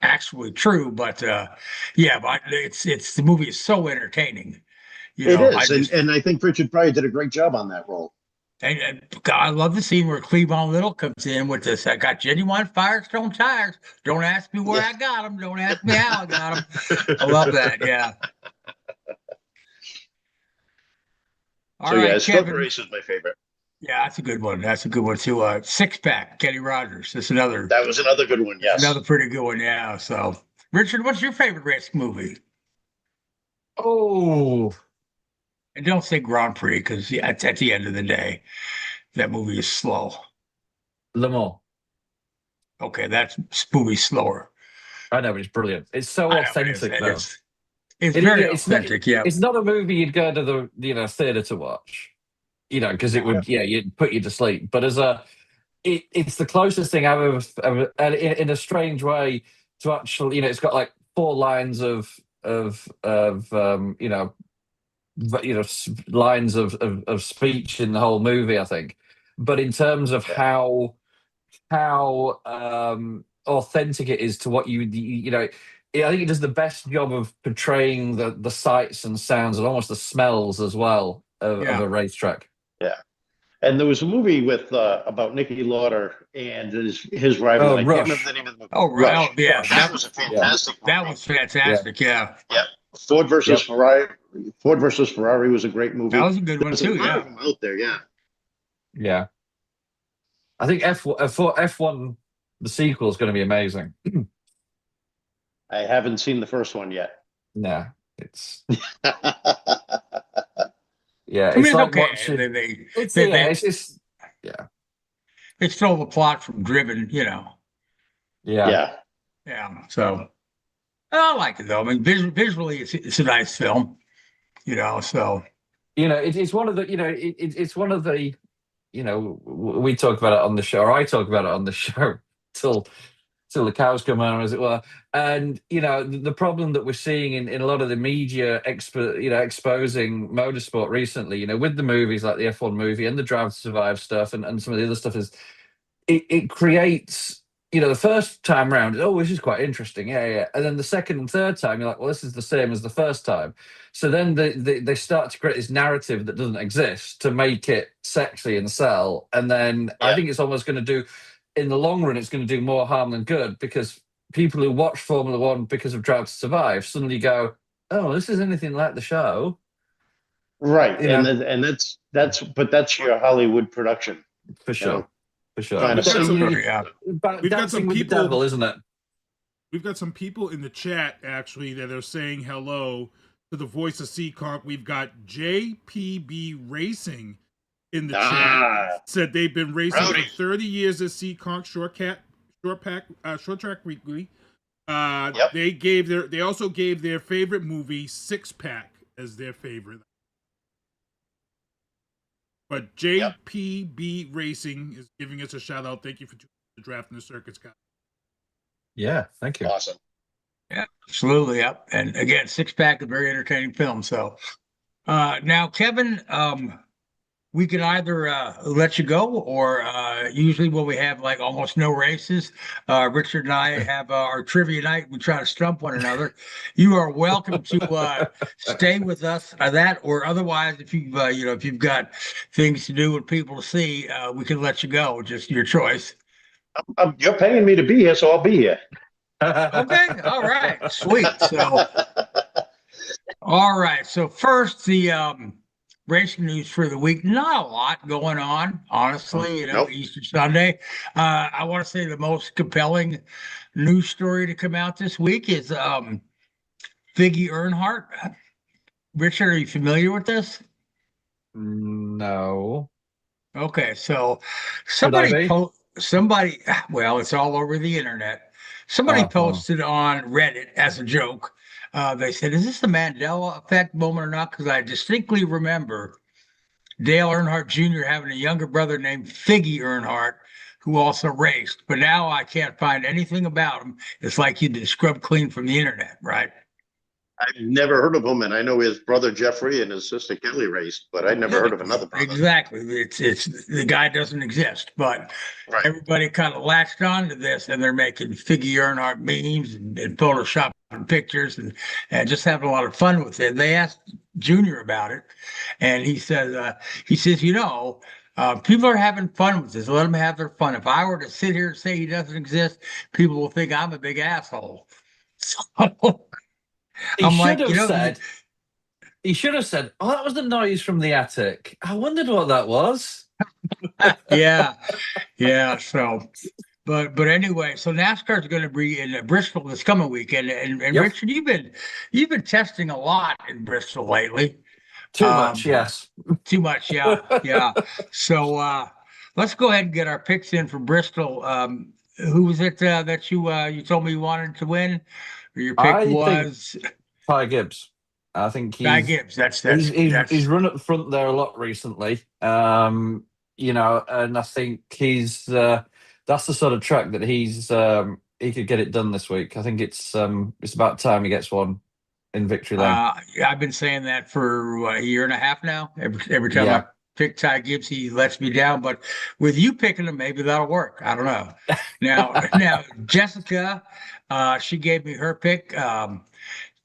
actually true. But but the movie is so entertaining.
It is, and I think Richard Pryor did a great job on that role.
And God, I love the scene where Cleavon Little comes in with this. I got genuine Firestone tires. Don't ask me where I got them. Don't ask me how I got them. I love that. Yeah.
All right, Stroke a Race is my favorite.
Yeah, that's a good one. That's a good one too. Six Pack, Kenny Rogers. That's another.
That was another good one. Yes.
Another pretty good one. Yeah. So, Richard, what's your favorite race movie?
Oh.
And don't say Grand Prix, because at the end of the day, that movie is slow.
Le Mans.
Okay, that movie's slower.
I know, but it's brilliant. It's so authentic, though.
It's very authentic, yeah.
It's not a movie you'd go to the theater to watch, because it would, you'd put you to sleep. But it's the closest thing I've ever in a strange way to actually, it's got like 4 lines of lines of speech in the whole movie, I think. But in terms of how authentic it is to what I think it does the best job of portraying the sights and sounds and almost the smells as well of a racetrack.
Yeah. And there was a movie with about Nicky Lauder and his rival. I can't remember the name of the movie.
Oh, right. Oh, yeah.
That was a fantastic movie.
That was fantastic. Yeah.
Yeah. Ford versus Ferrari. Ford versus Ferrari was a great movie.
That was a good one too. Yeah.
Out there. Yeah.
Yeah. I think F1, the sequel, is going to be amazing.
I haven't seen the first one yet.
No, it's yeah.
I mean, it's
like
okay.
watching.
They stole the plot from Driven,
Yeah.
Yeah.
So I like it though. I mean, visually, it's a nice film. So
it's one of the. It's one of the. We talk about it on the show, or I talk about it on the show till the cows come home, as it were. And the problem that we're seeing in a lot of the media exposing motorsport recently, with the movies like the F1 movie and the Drive to Survive stuff and some of the other stuff, is it creates, the first time round, this is quite interesting, yeah. And then the second and third time, you're like, well, this is the same as the first time. So then they start to create this narrative that doesn't exist to make it sexy and sell. And then I think it's almost going to do, in the long run, it's going to do more harm than good, because people who watch Formula One because of Drive to Survive suddenly go, oh, this is anything like the show.
Right. And that's your Hollywood production.
For sure. For sure.
We've got some people,
devil, isn't it?
We've got some people in the chat actually that are saying hello to the voice of Seekonk. We've got JPB Racing in the chat. Said they've been racing for 30 years at Seekonk Short Track Weekly. They also gave their favorite movie Six Pack as their favorite. But JPB Racing is giving us a shout out. Thank you for the Draft in the Circuits, guys.
Yeah, thank you.
Awesome.
Yeah, absolutely. Yep. And again, Six Pack, a very entertaining film. So now, Kevin, we can either let you go, or usually when we have like almost no races, Richard and I have our trivia night. We try to stump one another. You are welcome to stay with us on that, or otherwise, if you've got things to do and people to see, we can let you go. Just your choice.
You're paying me to be here, so I'll be here.
Okay. All right. Sweet. So, all right. So first, racing news for the week. Not a lot going on, honestly. Easter Sunday. I want to say the most compelling news story to come out this week is Figgy Earnhardt. Richard, are you familiar with this?
No.
Okay, so somebody, well, it's all over the internet. Somebody posted on Reddit as a joke. They said, is this the Mandela effect moment or not? Because I distinctly remember Dale Earnhardt Jr. having a younger brother named Figgy Earnhardt, who also raced. But now I can't find anything about him. It's like he'd been scrubbed clean from the internet, right?
I've never heard of him, and I know his brother Jeffrey and his sister Kelly raced, but I never heard of another brother.
Exactly. It's the guy doesn't exist, but everybody kind of latched on to this, and they're making Figgy Earnhardt memes and photoshopping pictures and just having a lot of fun with it. They asked Junior about it, and he says, people are having fun with this. Let them have their fun. If I were to sit here and say he doesn't exist, people will think I'm a big asshole. So
he should have said, oh, that was the noise from the attic. I wondered what that was.
Yeah. So, but anyway, so NASCAR is going to be in Bristol this coming weekend, and Richard, you've been testing a lot in Bristol lately.
Too much, yes.
Too much, yeah. So let's go ahead and get our picks in for Bristol. Who was it that you told me you wanted to win? Or your pick was
Ty Gibbs. I think
Ty Gibbs.
He's run up front there a lot recently. And I think he's that's the sort of track that he could get it done this week. I think it's about time he gets one in victory lane.
I've been saying that for a year and a half now. Every time I pick Ty Gibbs, he lets me down. But with you picking him, maybe that'll work. I don't know. Now Jessica, she gave me her pick.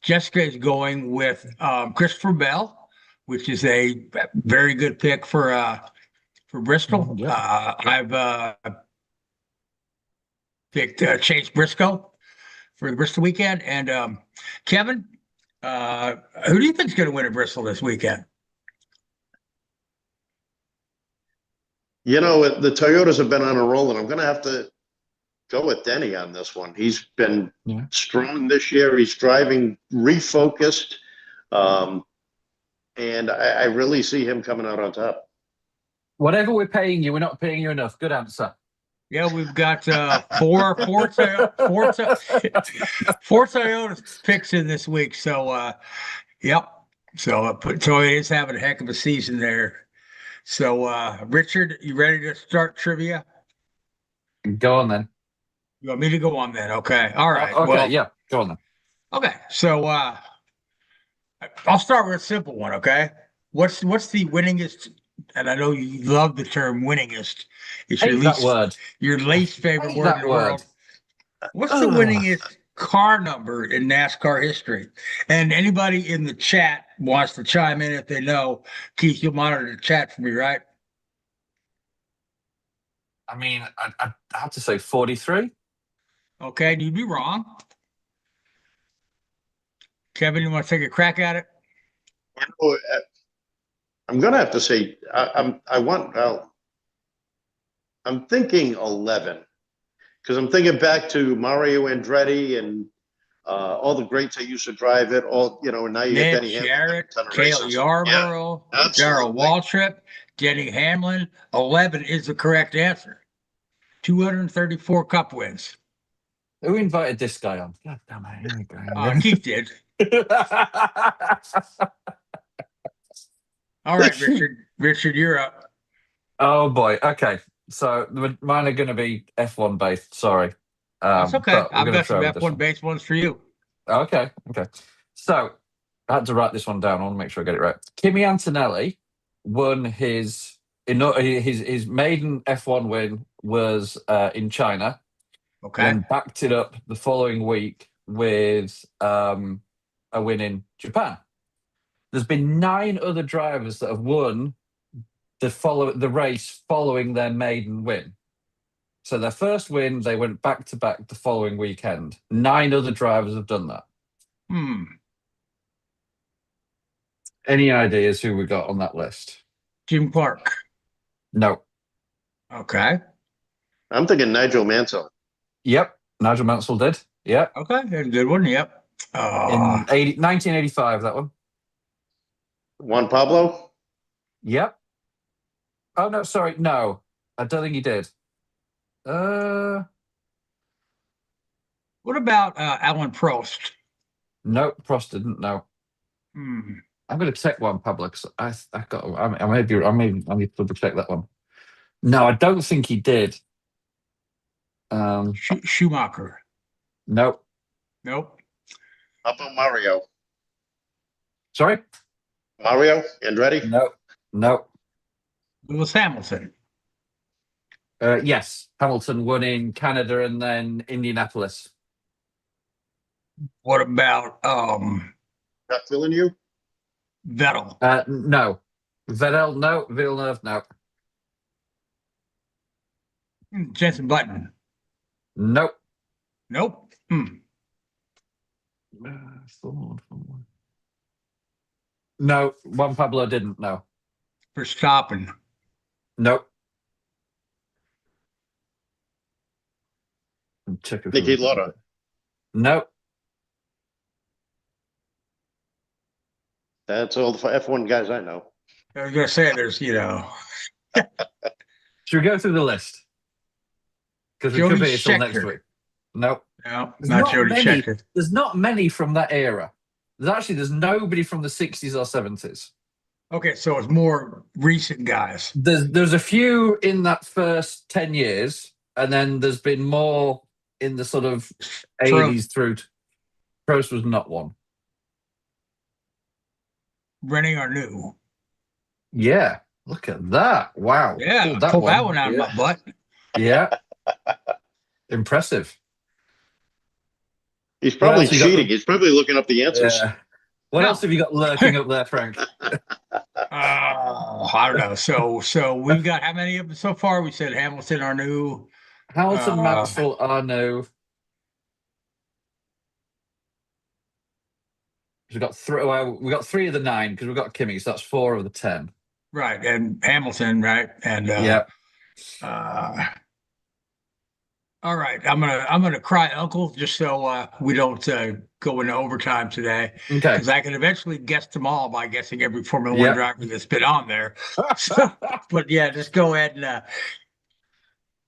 Jessica is going with Christopher Bell, which is a very good pick for Bristol. I've picked Chase Briscoe for the Bristol weekend. And Kevin, who do you think is going to win at Bristol this weekend?
You know, the Toyotas have been on a roll, and I'm going to have to go with Denny on this one. He's been strong this year. He's driving refocused, and I really see him coming out on top.
Whatever we're paying you, we're not paying you enough. Good answer.
Yeah, we've got four Toyota picks in this week. So, yep. So Toyota is having a heck of a season there. So, Richard, you ready to start trivia?
Go on then.
You want me to go on then? Okay. All right.
Okay.
Well,
yeah. Go on then.
Okay. So, I'll start with a simple one. Okay. What's the winningest? And I know you love the term winningest. It's your least favorite word in the world. What's the winningest car number in NASCAR history? And anybody in the chat wants to chime in if they know. Keith, you'll monitor the chat for me, right?
I mean, I have to say 43.
Okay, you'd be wrong. Kevin, you want to take a crack at it?
I'm going to have to say I'm thinking 11, because I'm thinking back to Mario Andretti and all the greats that used to drive it. All and now you get Denny Hamlin,
Cale Yarborough, Darrell Waltrip, Denny Hamlin. 11 is the correct answer. 234 Cup wins.
Who invited this guy on? God damn it! Here we go.
Keith did. All right, Richard, you're up.
Oh boy. Okay. So mine are going to be F1 based. Sorry.
That's okay. I've got some F1 based ones for you.
Okay. So I had to write this one down. I want to make sure I get it right. Kimi Antonelli won his maiden F1 win was in China.
Okay.
And backed it up the following week with a win in Japan. There's been 9 other drivers that have won the race following their maiden win. So their first win, they went back to back the following weekend. 9 other drivers have done that. Any ideas who we got on that list?
Jim Clark.
No.
Okay.
I'm thinking Nigel Mansell.
Yep. Nigel Mansell did. Yep.
Okay. That's a good one. Yep.
In 1985, that one.
Juan Pablo?
Yep. Oh, no, sorry. No, I don't think he did.
What about Alan Prost?
No, Prost didn't. No. I'm going to check Juan Pablo because I need to double check that one. No, I don't think he did.
Schumacher.
Nope.
How about Mario?
Sorry?
Mario Andretti?
No.
Lewis Hamilton.
Yes, Hamilton won in Canada and then Indianapolis.
What about
Jacques Villeneuve?
Vettel?
No. Vettel, no. Villeneuve, no.
Jenson Button?
Nope. No, Juan Pablo didn't. No.
Verstappen?
Nope.
Niki Lauda?
Nope.
That's all the F1 guys I know.
I was going to say there's,
Should we go through the list? Because we could be here till next week. Nope.
No, not Jody Scheckter.
There's not many from that era. There's nobody from the 60s or 70s.
Okay, so it's more recent guys.
There's a few in that first 10 years, and then there's been more in the sort of 80s through. Prost was not one.
renting our new.
Yeah, look at that! Wow,
Yeah,
pulled that
pulled
one.
that one out of my butt.
Yeah, impressive.
He's probably cheating. He's probably looking up the answers.
Yeah. What else have you got lurking up there, Frank?
I don't know. So we've got how many of them so far? We said Hamilton, our new.
Hamilton, Mansell, Arno. We've got three. Well, we got 3 of the 9 because we've got Kimmy, so that's 4 of the 10.
Right, and Hamilton, right, and
yeah.
All right, I'm gonna cry uncle just so we don't go into overtime today.
Okay.
Because I can eventually guess them all by guessing every Formula One driver that's been on there. So, but yeah, just go ahead and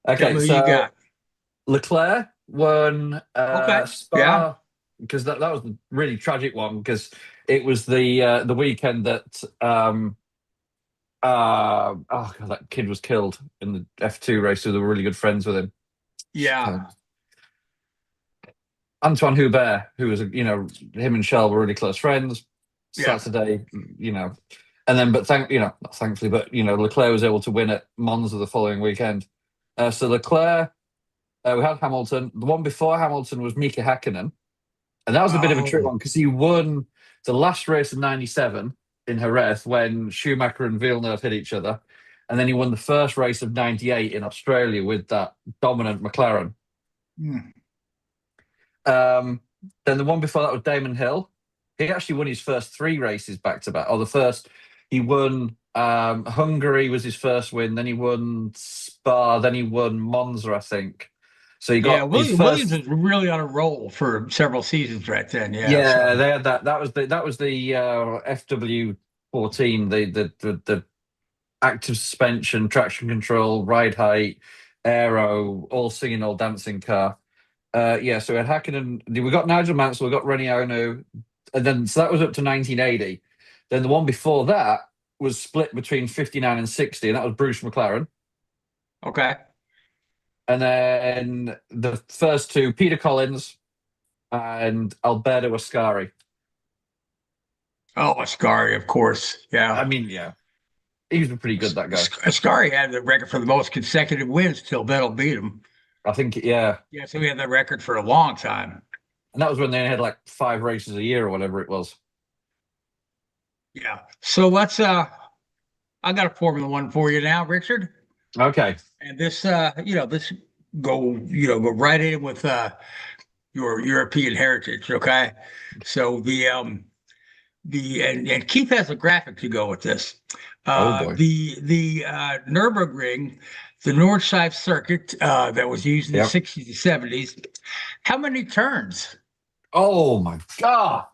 okay.
who
So
you got.
Leclerc won
Okay.
Spa,
Yeah.
because that was the really tragic one because it was the weekend that oh god, that kid was killed in the F2 race. So they were really good friends with him.
Yeah.
Antoine Hubert, who was, him and Shell were really close friends.
Yeah.
Saturday, and then, but not thankfully, but Leclerc was able to win at Monza the following weekend. So Leclerc, we had Hamilton. The one before Hamilton was Mika Häkkinen, and that was a bit of a trick one because he won the last race of '97 in Jerez when Schumacher and Villeneuve hit each other. And then he won the first race of '98 in Australia with that dominant McLaren. Then the one before that was Damon Hill. He actually won his first 3 races back to back. Or the first, he won Hungary was his first win. Then he won Spa. Then he won Monza, I think. So he got
Williams was really on a roll for several seasons right then. Yeah,
they had that. That was the FW14, the active suspension, traction control, ride height, aero, all singing, all dancing car. So we had Häkkinen, we got Nigel Mansell, we got Rennie Ono, and then so that was up to 1980. Then the one before that was split between 59 and 60, and that was Bruce McLaren.
Okay.
And then the first 2, Peter Collins and Alberto Ascari.
Oh, Ascari, of course. Yeah.
I mean, yeah. He was pretty good, that guy.
Ascari had the record for the most consecutive wins till Vettel beat him.
I think, yeah.
Yeah, so he had that record for a long time.
And that was when they had like 5 races a year or whatever it was.
Yeah. So let's I got a Formula One for you now, Richard.
Okay.
And this this go right in with your European heritage, okay? So and Keith has a graphic to go with this. The Nürburgring, the Nordschleife circuit that was used in the 60s and 70s. How many turns?
Oh my God.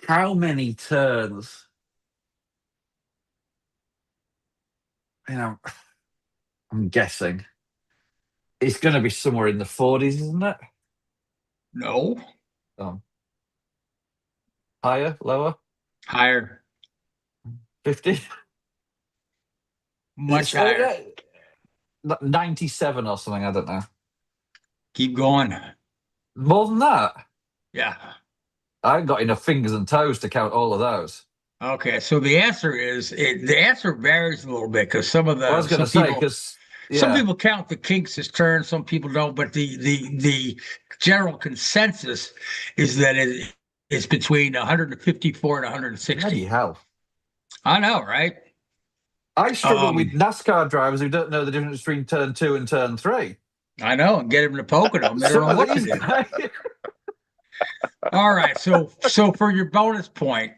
How many turns? I'm guessing it's going to be somewhere in the 40s, isn't it?
No.
Oh. Higher, lower?
Higher.
50?
Much higher.
97 or something, I don't know.
Keep going.
More than that?
Yeah.
I ain't got enough fingers and toes to count all of those.
Okay, so the answer is the answer varies a little bit because some of the
I was going to say because
some people count the kinks as turns, some people don't. But the general consensus is that it's between 154 and 160.
Bloody hell!
I know, right?
I struggle with NASCAR drivers who don't know the difference between turn 2 and turn 3.
I know, and get them to poke at them. They don't know what to do. All right, so for your bonus point.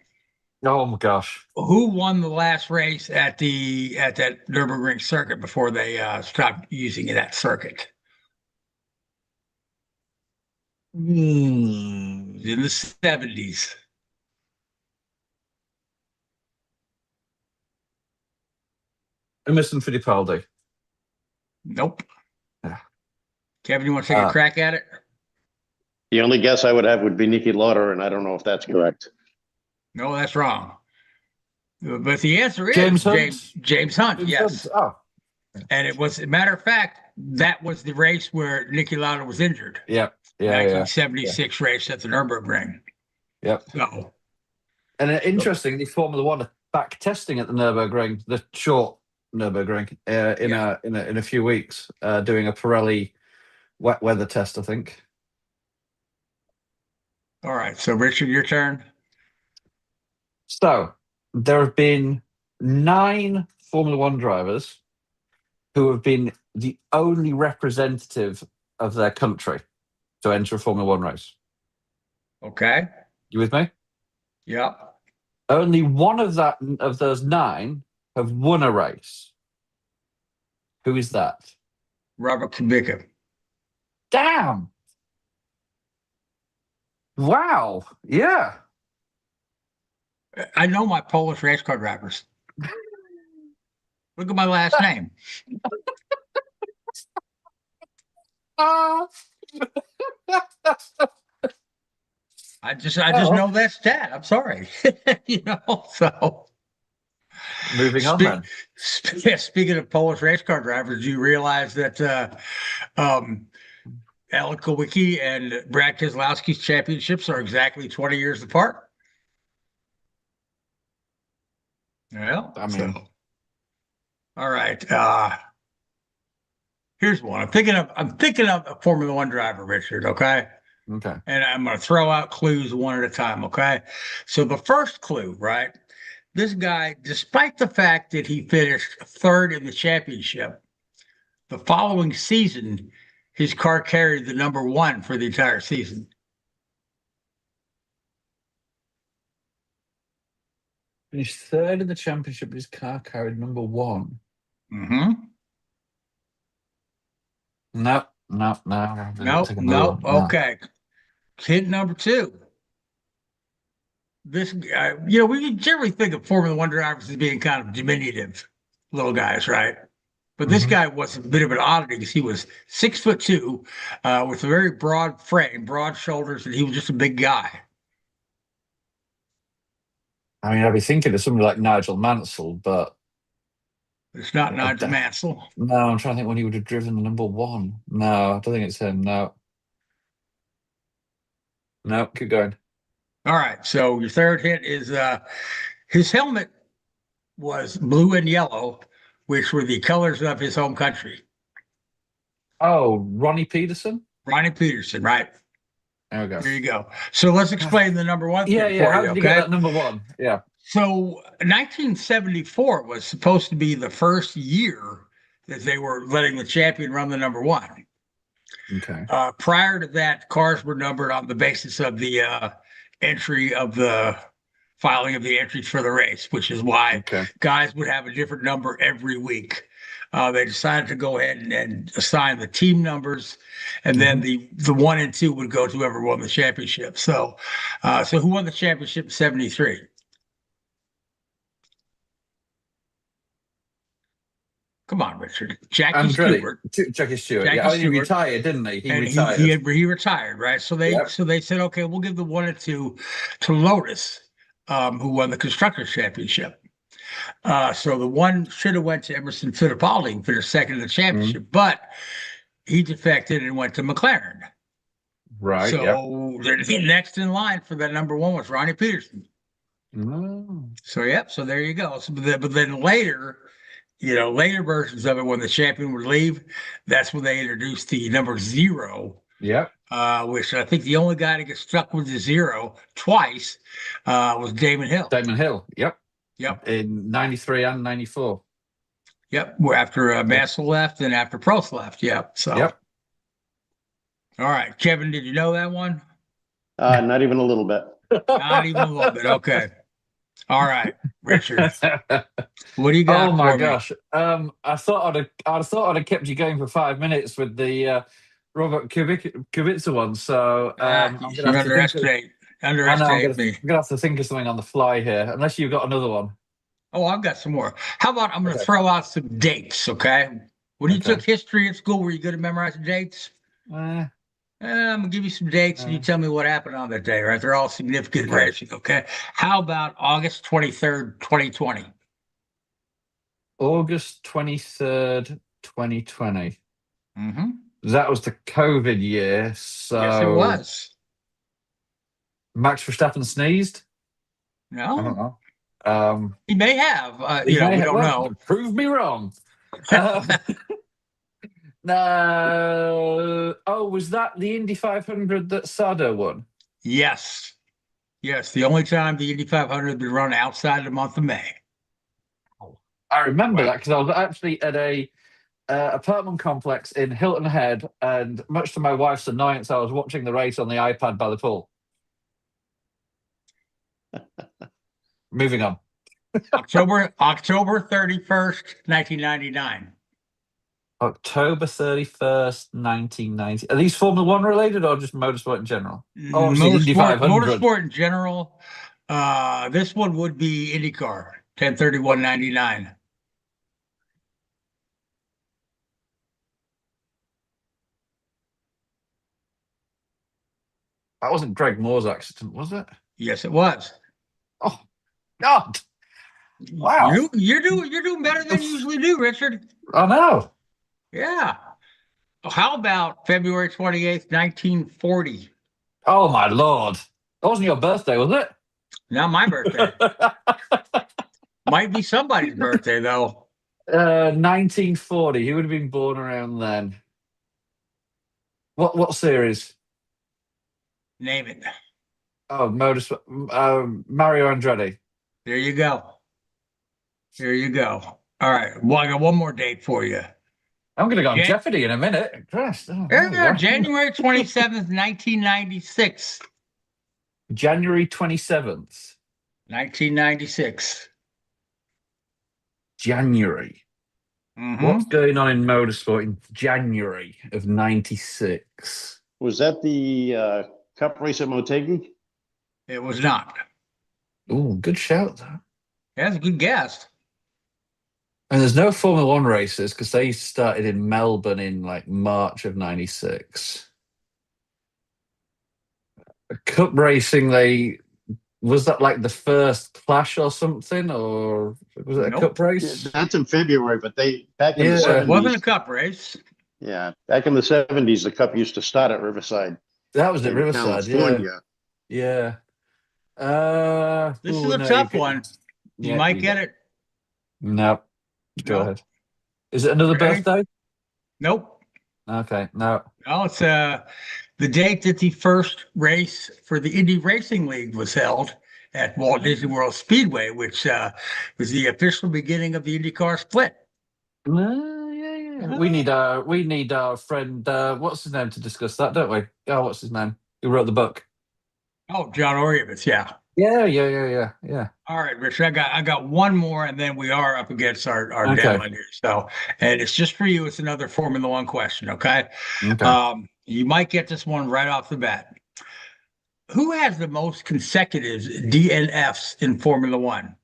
Oh my gosh!
Who won the last race at that Nürburgring circuit before they stopped using that circuit? In the 70s.
Emerson Fittipaldi.
Nope. Kevin, you want to take a crack at it?
The only guess I would have would be Niki Lauda, and I don't know if that's correct.
No, that's wrong. But the answer is
James Hunt.
James Hunt, yes.
Hunt. Oh.
And it was, a matter of fact, that was the race where Niki Lauda was injured.
Yeah.
1976 race at the Nürburgring.
Yep.
So,
And interestingly, Formula One are back testing at the Nürburgring, the short Nürburgring, in a few weeks, doing a Pirelli wet weather test, I think.
All right. So, Richard, your turn.
So, there have been 9 Formula One drivers who have been the only representative of their country to enter a Formula One race.
Okay.
You with me?
Yep.
Only one of those 9 have won a race. Who is that?
Robert Kubica.
Damn! Wow. Yeah.
I know my Polish race car drivers. Look at my last name. I just know that stat. I'm sorry. So
moving on then.
Speaking of Polish race car drivers, do you realize that Alan Kulwicki and Brad Keselowski's championships are exactly 20 years apart? Well, I mean, all right. Here's one. I'm thinking of a Formula One driver, Richard. Okay.
Okay.
And I'm going to throw out clues one at a time. Okay. So the first clue, right? This guy, despite the fact that he finished 3rd in the championship, the following season, his car carried the number 1 for the entire season.
Finished 3rd in the championship. His car carried number 1.
Mm-hmm.
No.
Okay. Hint number 2. This guy, we generally think of Formula One drivers as being kind of diminutive little guys, right? But this guy was a bit of an oddity because he was 6'2", with a very broad frame, broad shoulders, and he was just a big guy.
I mean, I'd be thinking of somebody like Nigel Mansell, but
it's not Nigel Mansell.
No, I'm trying to think when he would have driven the number 1. No, I don't think it's him. No, keep going.
All right. So your third hint is his helmet was blue and yellow, which were the colors of his home country.
Oh, Ronnie Peterson?
Ronnie Peterson, right.
There we go.
There you go. So let's explain the number 1 thing
Yeah.
for
How
you,
did you get that number 1? Yeah.
So 1974 was supposed to be the first year that they were letting the champion run the number 1.
Okay.
Prior to that, cars were numbered on the basis of the filing of the entries for the race, which is why guys would have a different number every week. They decided to go ahead and assign the team numbers, and then the 1 and 2 would go to whoever won the championship. So who won the championship in 73? Come on, Richard. Jackie Stewart.
Jackie Stewart.
Jackie
He retired, didn't he? He retired.
He retired, right? So they said, okay, we'll give the 1 and 2 to Lotus, who won the Constructors' Championship. So the 1 should have went to Emerson Fittipaldi and finished 2nd in the championship, but he defected and went to McLaren.
Right.
So the next in line for that number 1 was Ronnie Peterson. So there you go. So, but then later versions of it, when the champion would leave, that's when they introduced the number 0.
Yep.
Which I think the only guy to get stuck with the 0 twice was Damon Hill.
Damon Hill. Yep.
Yep.
In 93 and 94.
Yep. After Mansell left and after Prost left. Yep. So.
Yep.
All right, Kevin, did you know that one?
Not even a little bit.
Not even a little bit. Okay. All right, Richard. What do you got?
Oh my gosh! I thought I'd have kept you going for 5 minutes with the Robert Kubica one. So I'm
going to underestimate me.
I'm gonna have to think of something on the fly here, unless you've got another one.
Oh, I've got some more. How about I'm going to throw out some dates? Okay. When you took history at school, were you good at memorizing dates? I'm going to give you some dates and you tell me what happened on that day, right? They're all significant racing, okay? How about August 23rd, 2020?
August 23rd, 2020.
Mm-hmm.
That was the COVID year, so...
Yes, it was.
Max Verstappen sneezed? I don't
No,
know.
he may have.
We
We don't know.
Prove me wrong. No. Oh, was that the Indy 500 that Sado won?
Yes. Yes, the only time the Indy 500 has been run outside the month of May.
I remember that because I was actually at a apartment complex in Hilton Head, and much to my wife's annoyance, I was watching the race on the iPad by the pool. Moving on.
October 31st, 1999.
October 31st, 1990. Are these Formula One related or just motorsport in general? Oh, Indy 500.
Motorsport in general. This one would be INDYCAR, 10/31/99.
That wasn't Greg Moore's accident, was it?
Yes, it was.
Oh, God. Wow.
You're doing better than you usually do, Richard.
I know.
Yeah. How about February 28th, 1940?
Oh, my Lord. That wasn't your birthday, was it?
Not my birthday. Might be somebody's birthday, though.
1940. He would have been born around then. What series?
Name it.
Oh, motorsport. Mario Andretti.
There you go. There you go. All right. Well, I got one more date for you.
I'm going to go on Jeopardy in a minute. Christ. Oh,
January 27th, 1996.
January 27th.
1996.
January. What's going on in motorsport in January of 96?
Was that the Cup race at Motegi?
It was not.
Oh, good shout, though.
That's a good guess.
And there's no Formula One races because they started in Melbourne in like March of 96. Cup racing, was that like the first Clash or something, or was it a Cup race?
Yeah, that's in February, but back in the 70s.
It wasn't a Cup race.
Yeah, back in the 70s, the Cup used to start at Riverside.
That was at Riverside,
California.
Yeah.
This is a tough one. You might get it.
No. Go ahead. Is it another birthday?
Nope.
Okay, no.
No, it's the date that the first race for the Indy Racing League was held at Walt Disney World Speedway, which was the official beginning of the INDYCAR split.
Yeah. We need our friend, what's his name, to discuss that, don't we? Oh, what's his name? Who wrote the book?
Oh, John Orievitz, yeah.
Yeah.
All right, Richard, I got one more, and then we are up against our deadline here. So, and it's just for you. It's another Formula One question, okay? You might get this one right off the bat. Who has the most consecutive DNFs in Formula One?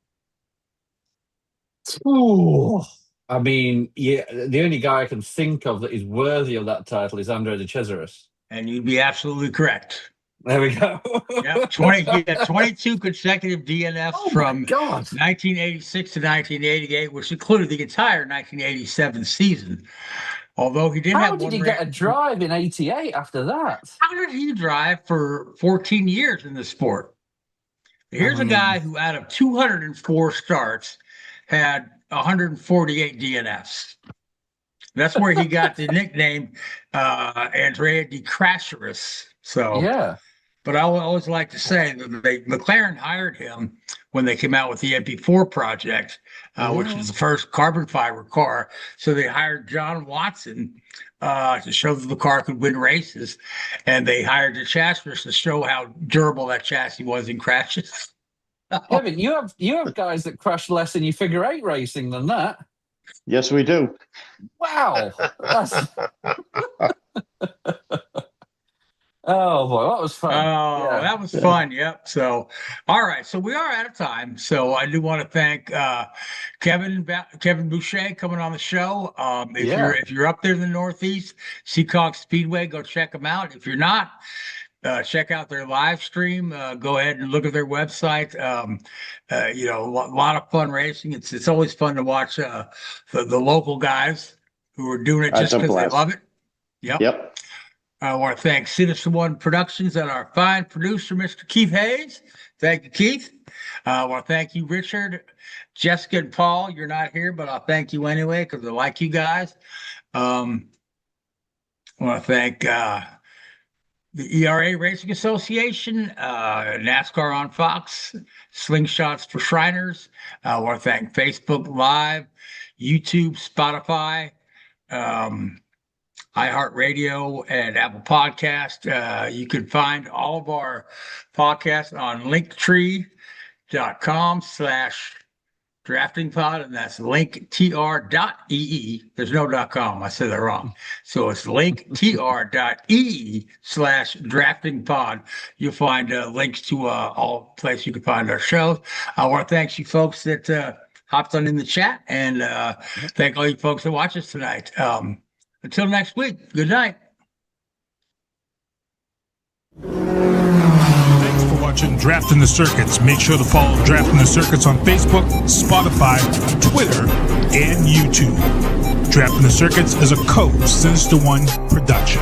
Ooh. I mean, yeah, the only guy I can think of that is worthy of that title is Andre de Cesaris.
And you'd be absolutely correct.
There we go.
Yep, 22 consecutive DNFs from 1986 to 1988, which included the entire 1987 season. Although he did have one.
How did he get a drive in 88 after that?
How did he drive for 14 years in the sport? Here's a guy who, out of 204 starts, had 148 DNFs. That's where he got the nickname Andrea de Crasherus. So
yeah.
But I always like to say that McLaren hired him when they came out with the MP4 project, which was the first carbon fiber car. So they hired John Watson to show that the car could win races, and they hired the chassis to show how durable that chassis was in crashes.
Kevin, you have guys that crash less in your figure eight racing than that.
Yes, we do.
Wow. Oh boy, that was fun.
Oh, yeah. That was fun. Yep. So, all right. So we are out of time. So I do want to thank Kevin Boucher coming on the show. If you're up there in the Northeast, Seekonk Speedway, go check them out. If you're not, check out their live stream. Go ahead and look at their website. A lot of fun racing. It's always fun to watch the local guys who are doing it just because they love it. Yep. I want to thank Sinista1 Productions and our fine producer, Mr. Keith Hayes. Thank you, Keith. I want to thank you, Richard, Jessica, and Paul. You're not here, but I'll thank you anyway because I like you guys. I want to thank the ERA Racing Association, NASCAR on Fox, Slingshots for Shriners. I want to thank Facebook Live, YouTube, Spotify, iHeartRadio, and Apple Podcast. You can find all of our podcasts on linktree.com/draftingpod, and that's linktr.ee. There's no .com. I said that wrong. So it's linktr.ee/draftingpod. You'll find links to all places you can find our shows. I want to thank you folks that hopped on in the chat, and thank all you folks that watch us tonight. Until next week, good night.
Thanks for watching Drafting the Circuits. Make sure to follow Drafting the Circuits on Facebook, Spotify, Twitter, and YouTube. Drafting the Circuits is a Sinista1 production.